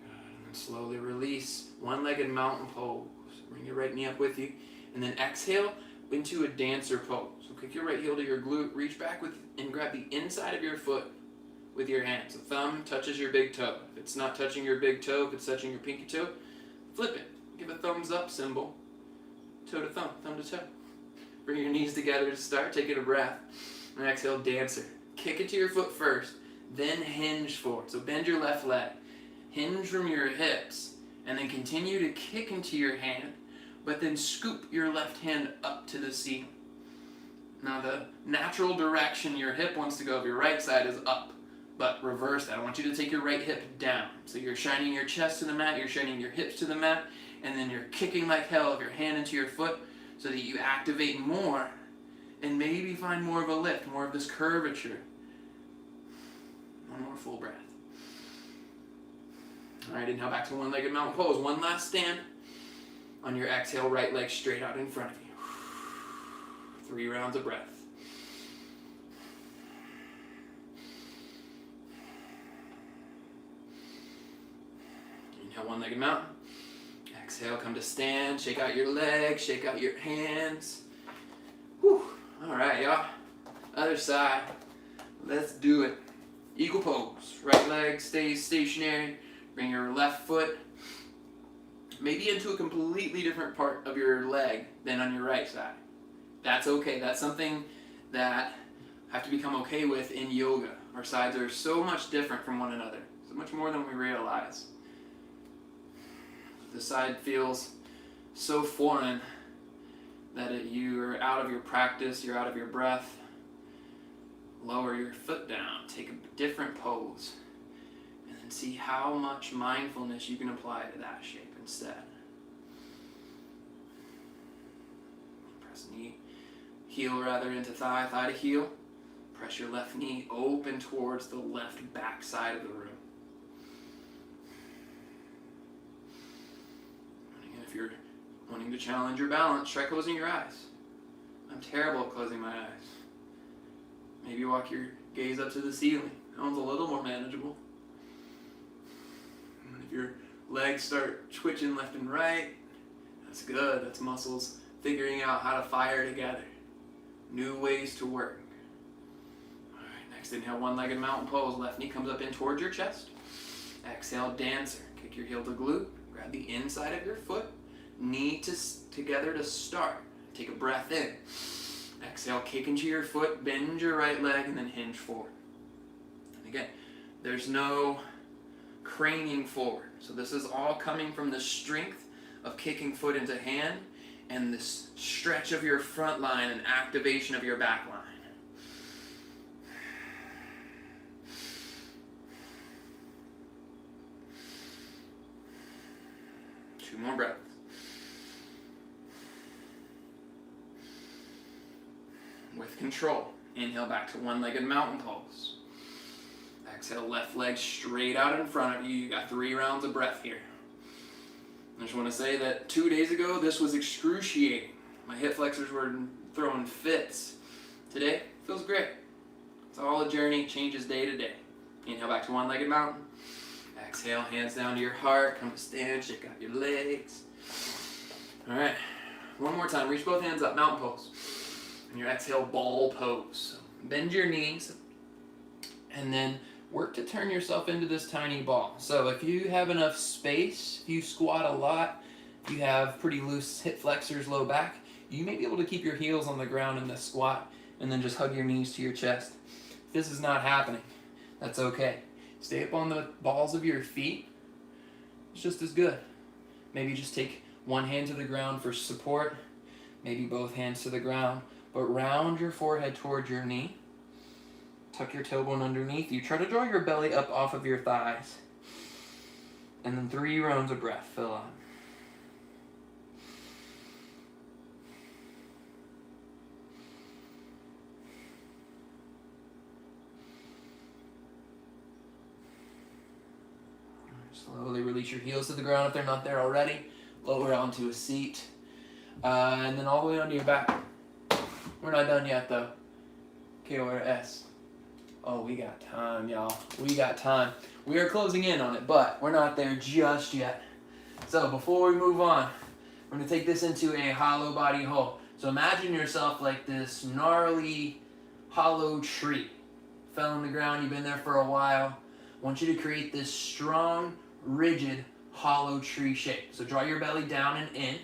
And then slowly release. One-legged mountain pose. Bring your right knee up with you. And then exhale into a dancer pose. So kick your right heel to your glute, reach back and grab the inside of your foot with your hand. So thumb touches your big toe. If it's not touching your big toe, if it's touching your pinky toe, flip it. Give a thumbs up symbol. Toe to thumb, thumb to toe. Bring your knees together to start. Take a breath. And exhale, dancer. Kick it to your foot first, then hinge forward. So bend your left leg. Hinge from your hips, and then continue to kick into your hand, but then scoop your left hand up to the ceiling. Now the natural direction your hip wants to go of your right side is up, but reverse that. I want you to take your right hip down. So you're shining your chest to the mat, you're shining your hips to the mat, and then you're kicking like hell of your hand into your foot so that you activate more and maybe find more of a lift, more of this curvature. One more full breath. Alright, and now back to one-legged mountain pose. One last stand. On your exhale, right leg straight out in front of you. 3 rounds of breath. Inhale, one-legged mountain. Exhale, come to stand. Shake out your legs, shake out your hands. Whew. Alright, y'all. Other side. Let's do it. Eagle pose. Right leg stays stationary. Bring your left foot maybe into a completely different part of your leg than on your right side. That's okay. That's something that I have to become okay with in yoga. Our sides are so much different from one another. So much more than we realize. The side feels so foreign that you're out of your practice, you're out of your breath. Lower your foot down. Take a different pose. And see how much mindfulness you can apply to that shape instead. Press heel rather into thigh, thigh to heel. Press your left knee open towards the left back side of the room. And again, if you're wanting to challenge your balance, try closing your eyes. I'm terrible at closing my eyes. Maybe walk your gaze up to the ceiling. That one's a little more manageable. If your legs start twitching left and right, that's good. That's muscles figuring out how to fire together. New ways to work. All right, next inhale, one-legged mountain pose. Left knee comes up in towards your chest. Exhale, dancer. Kick your heel to glute. Grab the inside of your foot. Knee together to start. Take a breath in. Exhale, kick into your foot. Bend your right leg and then hinge forward. And again, there's no craning forward. So this is all coming from the strength of kicking foot into hand and this stretch of your front line and activation of your back line. Two more breaths. With control, inhale back to one-legged mountain pose. Exhale, left leg straight out in front of you. You got 3 rounds of breath here. I just want to say that 2 days ago, this was excruciating. My hip flexors were throwing fits. Today, feels great. It's all a journey, changes day to day. Inhale back to one-legged mountain. Exhale, hands down to your heart. Come to stand, shake out your legs. All right, one more time. Reach both hands up, mountain pose. And your exhale, ball pose. So bend your knees and then work to turn yourself into this tiny ball. So if you have enough space, if you squat a lot, if you have pretty loose hip flexors, low back, you may be able to keep your heels on the ground in this squat and then just hug your knees to your chest. If this is not happening, that's okay. Stay up on the balls of your feet. It's just as good. Maybe just take one hand to the ground for support, maybe both hands to the ground, but round your forehead towards your knee. Tuck your tailbone underneath you. Try to draw your belly up off of your thighs. And then 3 rounds of breath. Fill up. Slowly release your heels to the ground if they're not there already. Lower onto a seat. And then all the way onto your back. We're not done yet though. K or S. Oh, we got time, y'all. We got time. We are closing in on it, but we're not there just yet. So before we move on, we're going to take this into a hollow body hold. So imagine yourself like this gnarly, hollow tree. Fell on the ground, you've been there for a while. I want you to create this strong, rigid, hollow tree shape. So draw your belly down and in,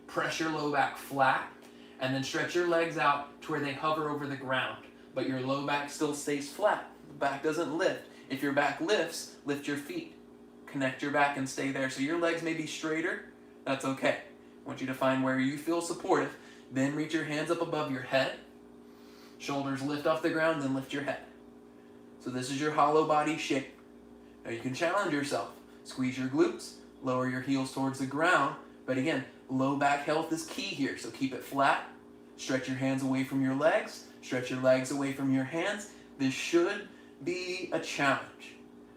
press your low back flat, and then stretch your legs out to where they hover over the ground. But your low back still stays flat. The back doesn't lift. If your back lifts, lift your feet. Connect your back and stay there. So your legs may be straighter. That's okay. I want you to find where you feel supportive. Then reach your hands up above your head. Shoulders lift off the ground, then lift your head. So this is your hollow body shape. Now you can challenge yourself. Squeeze your glutes. Lower your heels towards the ground. But again, low back health is key here. So keep it flat. Stretch your hands away from your legs. Stretch your legs away from your hands. This should be a challenge.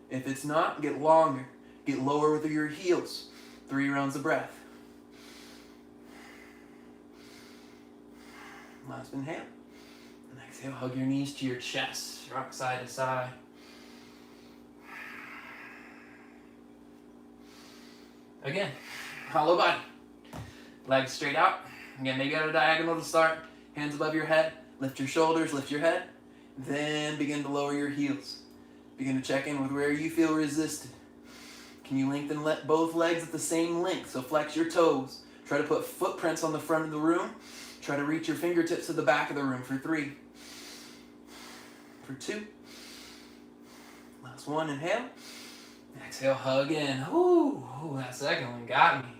If it's not, get longer. Get lower with your heels. 3 rounds of breath. Last inhale. And exhale, hug your knees to your chest. Rock side to side. Again, hollow body. Legs straight out. Again, maybe at a diagonal to start. Hands above your head. Lift your shoulders, lift your head. Then begin to lower your heels. Begin to check in with where you feel resisted. Can you lengthen both legs at the same length? So flex your toes. Try to put footprints on the front of the room. Try to reach your fingertips to the back of the room for 3. For 2. Last one, inhale. Exhale, hug in. Ooh, that second one got me.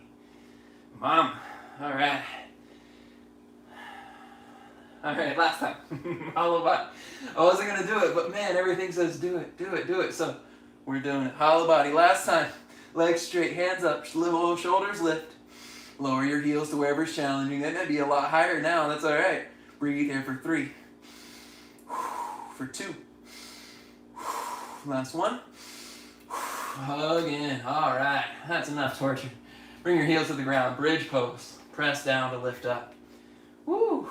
Mom, all right. All right, last time. Hollow body. I wasn't going to do it, but man, everything says do it, do it, do it. So we're doing it. Hollow body. Last time. Legs straight, hands up, little shoulders lift. Lower your heels to wherever's challenging. That might be a lot higher now. That's all right. Breathe here for 3. For 2. Last one. Hug in. All right. That's enough torture. Bring your heels to the ground. Bridge pose. Press down to lift up. Woo.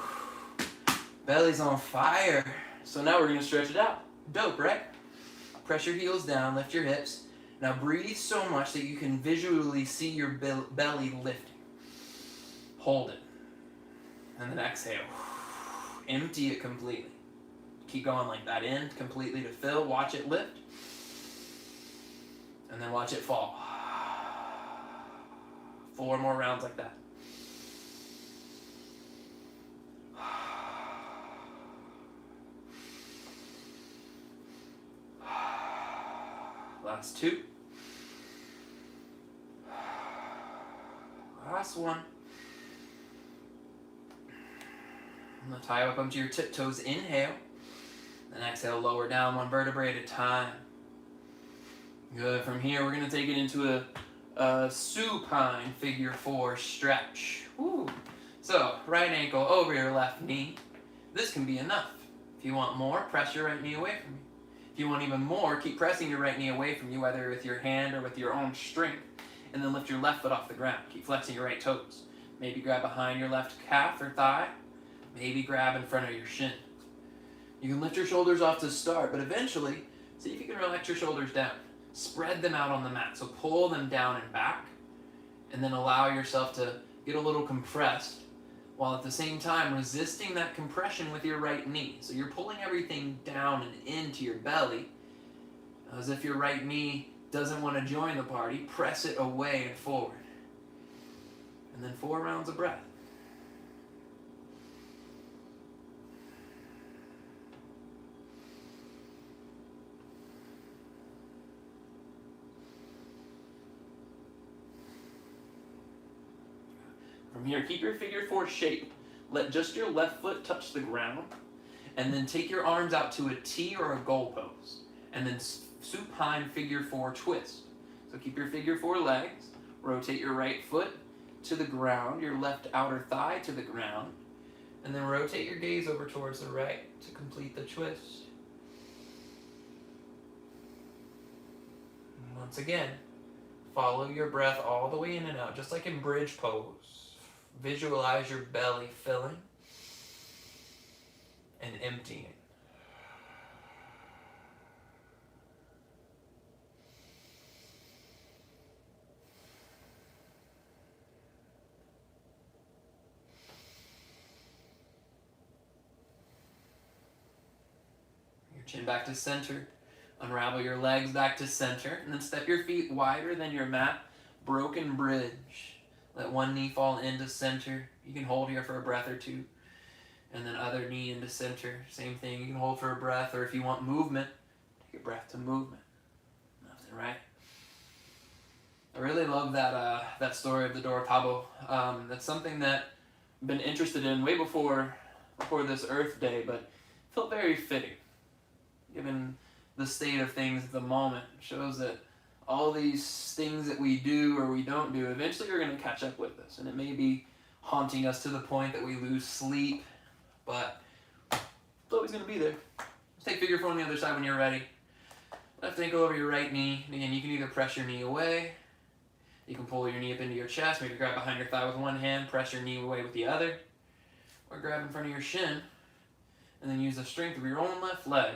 Belly's on fire. So now we're going to stretch it out. Dope, right? Press your heels down, lift your hips. Now breathe so much that you can visually see your belly lifting. Hold it. And then exhale. Empty it completely. Keep going like that. In completely to fill. Watch it lift. And then watch it fall. 4 more rounds like that. Last 2. last one. I'm going to tie up onto your tiptoes. Inhale. Then exhale, lower down one vertebrae at a time. Good. From here, we're going to take it into a supine figure 4 stretch. Woo. So, right ankle over your left knee. This can be enough. If you want more, press your right knee away from you. If you want even more, keep pressing your right knee away from you, whether with your hand or with your own strength, and then lift your left foot off the ground. Keep flexing your right toes. Maybe grab behind your left calf or thigh. Maybe grab in front of your shin. You can lift your shoulders off to start, but eventually, see if you can relax your shoulders down. Spread them out on the mat, so pull them down and back, and then allow yourself to get a little compressed, while at the same time resisting that compression with your right knee. So you're pulling everything down and into your belly, as if your right knee doesn't want to join the party. Press it away and forward. And then 4 rounds of breath. From here, keep your figure 4 shape. Let just your left foot touch the ground, and then take your arms out to a T or a goalpost, and then supine figure 4 twist. So keep your figure 4 legs, rotate your right foot to the ground, your left outer thigh to the ground, and then rotate your gaze over towards the right to complete the twist. And once again, follow your breath all the way in and out, just like in bridge pose. Visualize your belly filling and emptying. Your chin back to center. Unravel your legs back to center, and then step your feet wider than your mat. Broken bridge. Let one knee fall into center. You can hold here for a breath or two. And then other knee into center. Same thing. You can hold for a breath, or if you want movement, take a breath to movement. Nothing, right? I really love that story of the Dorotabo. That's something that I've been interested in way before this Earth Day, but felt very fitting, given the state of things at the moment. It shows that all these things that we do or we don't do eventually are going to catch up with us, and it may be haunting us to the point that we lose sleep, but it's always going to be there. Just take figure 4 on the other side when you're ready. Left ankle over your right knee. Again, you can either press your knee away, you can pull your knee up into your chest, maybe grab behind your thigh with one hand, press your knee away with the other, or grab in front of your shin, and then use the strength of your own left leg,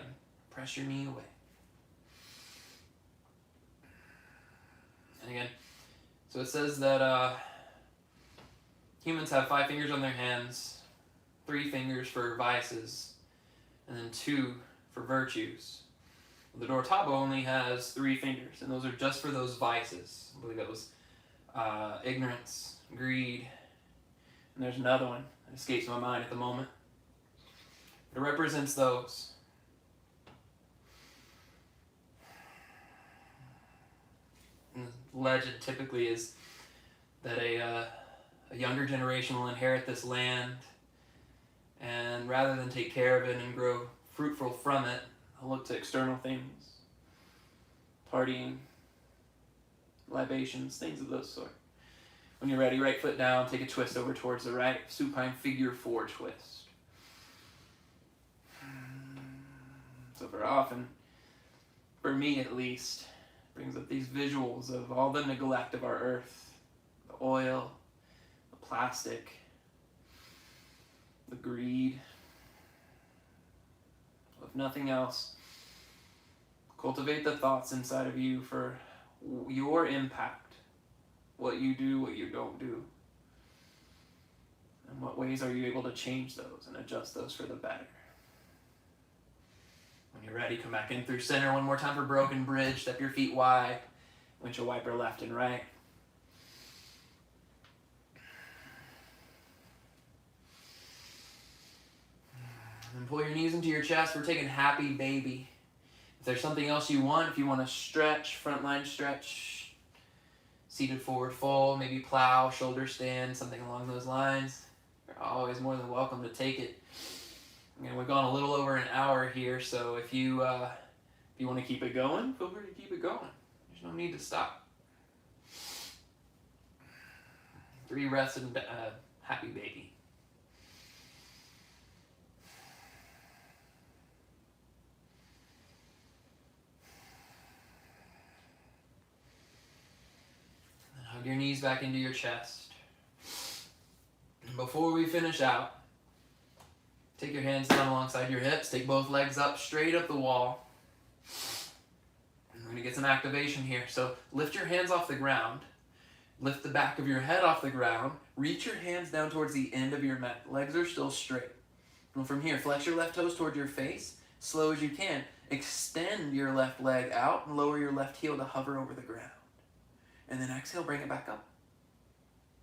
press your knee away. And again, so it says that humans have 5 fingers on their hands, 3 fingers for vices, and then 2 for virtues. The Dorotabo only has 3 fingers, and those are just for those vices. I believe that was ignorance, greed, and there's another one that escapes my mind at the moment. It represents those. And the legend typically is that a younger generation will inherit this land, and rather than take care of it and grow fruitful from it, they'll look to external things, partying, libations, things of those sort. When you're ready, right foot down, take a twist over towards the right, supine figure 4 twist. So very often, for me at least, brings up these visuals of all the neglect of our earth, the oil, the plastic, the greed. If nothing else, cultivate the thoughts inside of you for your impact, what you do, what you don't do, and what ways are you able to change those and adjust those for the better. When you're ready, come back in through center one more time for broken bridge. Step your feet wide. Windshield wiper left and right. And pull your knees into your chest. We're taking happy baby. If there's something else you want, if you want to stretch, front line stretch, seated forward fold, maybe plow, shoulder stand, something along those lines. You're always more than welcome to take it. We've gone a little over an hour here, so if you want to keep it going, feel free to keep it going. There's no need to stop. 3 breaths and happy baby. And hug your knees back into your chest. And before we finish out, take your hands down alongside your hips. Take both legs up, straight up the wall. And we're going to get some activation here. So lift your hands off the ground. Lift the back of your head off the ground. Reach your hands down towards the end of your mat. Legs are still straight. And from here, flex your left toes toward your face. Slow as you can. Extend your left leg out and lower your left heel to hover over the ground. And then exhale, bring it back up.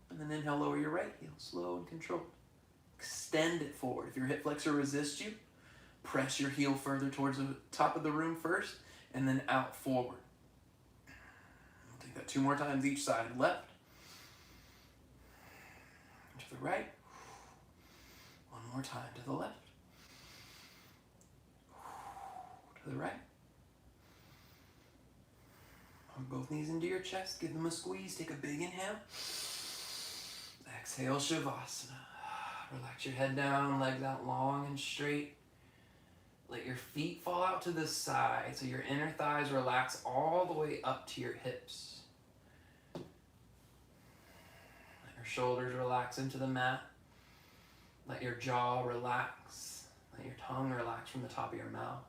And then inhale, lower your right heel, slow and controlled. Extend it forward. If your hip flexor resists you, press your heel further towards the top of the room first, and then out forward. We'll take that 2 more times each side. Left, to the right. 1 more time to the left, to the right. Hug both knees into your chest. Give them a squeeze. Take a big inhale. Exhale, Shavasana. Relax your head down, legs out long and straight. Let your feet fall out to the side so your inner thighs relax all the way up to your hips. Let your shoulders relax into the mat. Let your jaw relax. Let your tongue relax from the top of your mouth.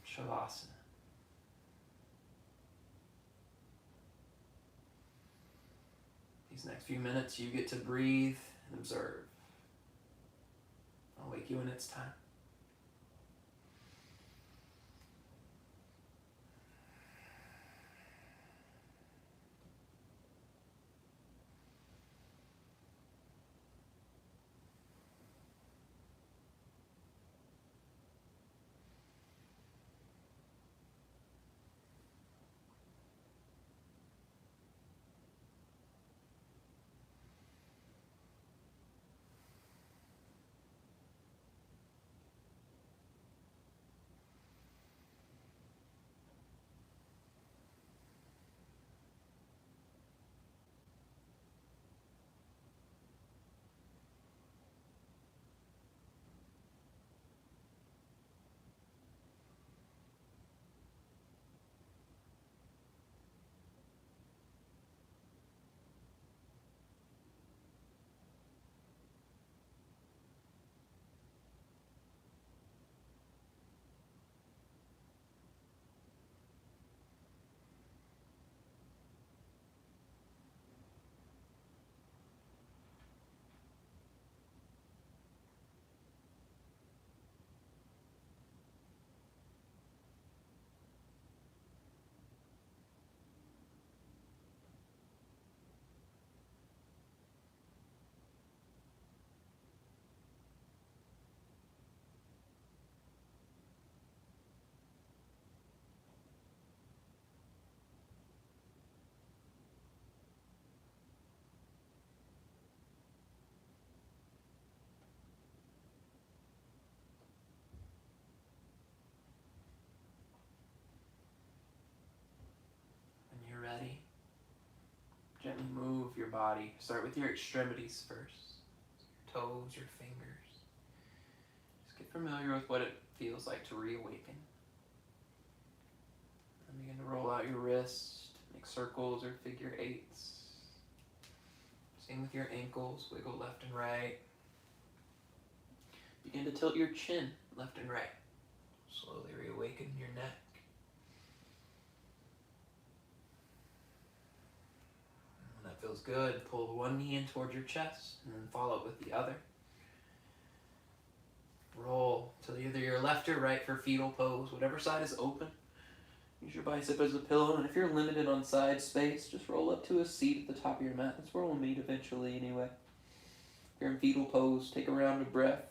Shavasana. These next few minutes, you get to breathe and observe. I'll wake you when it's time. Ready? Gently move your body. Start with your extremities first. Your toes, your fingers. Just get familiar with what it feels like to reawaken. And begin to roll out your wrist, make circles or figure eights. Same with your ankles, wiggle left and right. Begin to tilt your chin left and right. Slowly reawaken your neck. Feels good. Pull one knee in towards your chest and then follow it with the other. Roll to either your left or right for fetal pose, whatever side is open. Use your bicep as a pillow, and if you're limited on side space, just roll up to a seat at the top of your mat. That's where we'll meet eventually anyway. If you're in fetal pose, take a round of breath.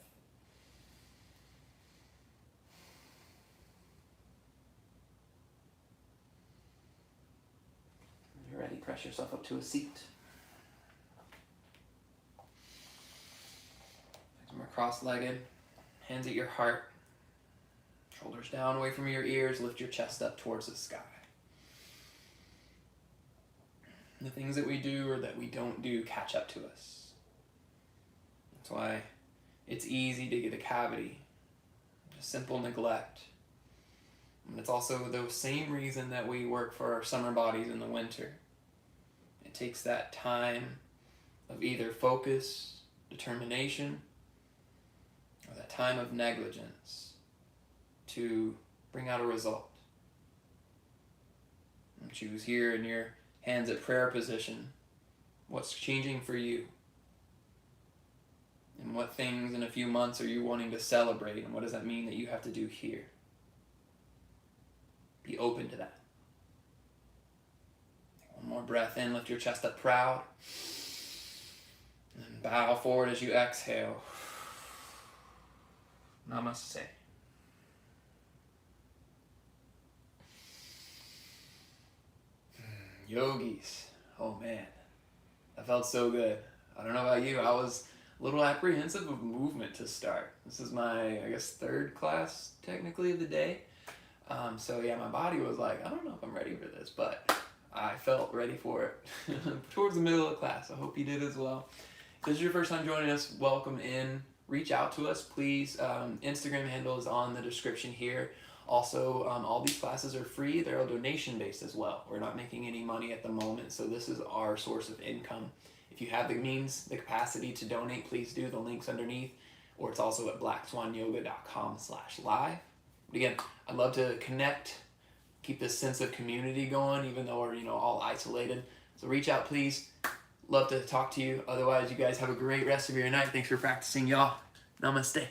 press yourself up to a seat. Legs more cross-legged, hands at your heart, shoulders down away from your ears, lift your chest up towards the sky. The things that we do or that we don't do catch up to us. That's why it's easy to get a cavity, just simple neglect. And it's also the same reason that we work for our summer bodies in the winter. It takes that time of either focus, determination, or that time of negligence to bring out a result. And choose here in your hands at prayer position. What's changing for you? And what things in a few months are you wanting to celebrate? And what does that mean that you have to do here? Be open to that. Take one more breath in, lift your chest up proud. And bow forward as you exhale. Namaste. Yogis. Oh man, that felt so good. I don't know about you, I was a little apprehensive of movement to start. This is my, I guess, third class technically of the day. So yeah, my body was like, I don't know if I'm ready for this, but I felt ready for it towards the middle of class. I hope you did as well. If this is your first time joining us, welcome in. Reach out to us, please. Instagram handle is on the description here. Also, all these classes are free. They're all donation-based as well. We're not making any money at the moment, so this is our source of income. If you have the means, the capacity to donate, please do. The link's underneath, or it's also at blackswanyoga.com/live. But again, I'd love to connect, keep this sense of community going, even though we're all isolated. So reach out, please. Love to talk to you. Otherwise, you guys have a great rest of your night. Thanks for practicing, y'all. Namaste.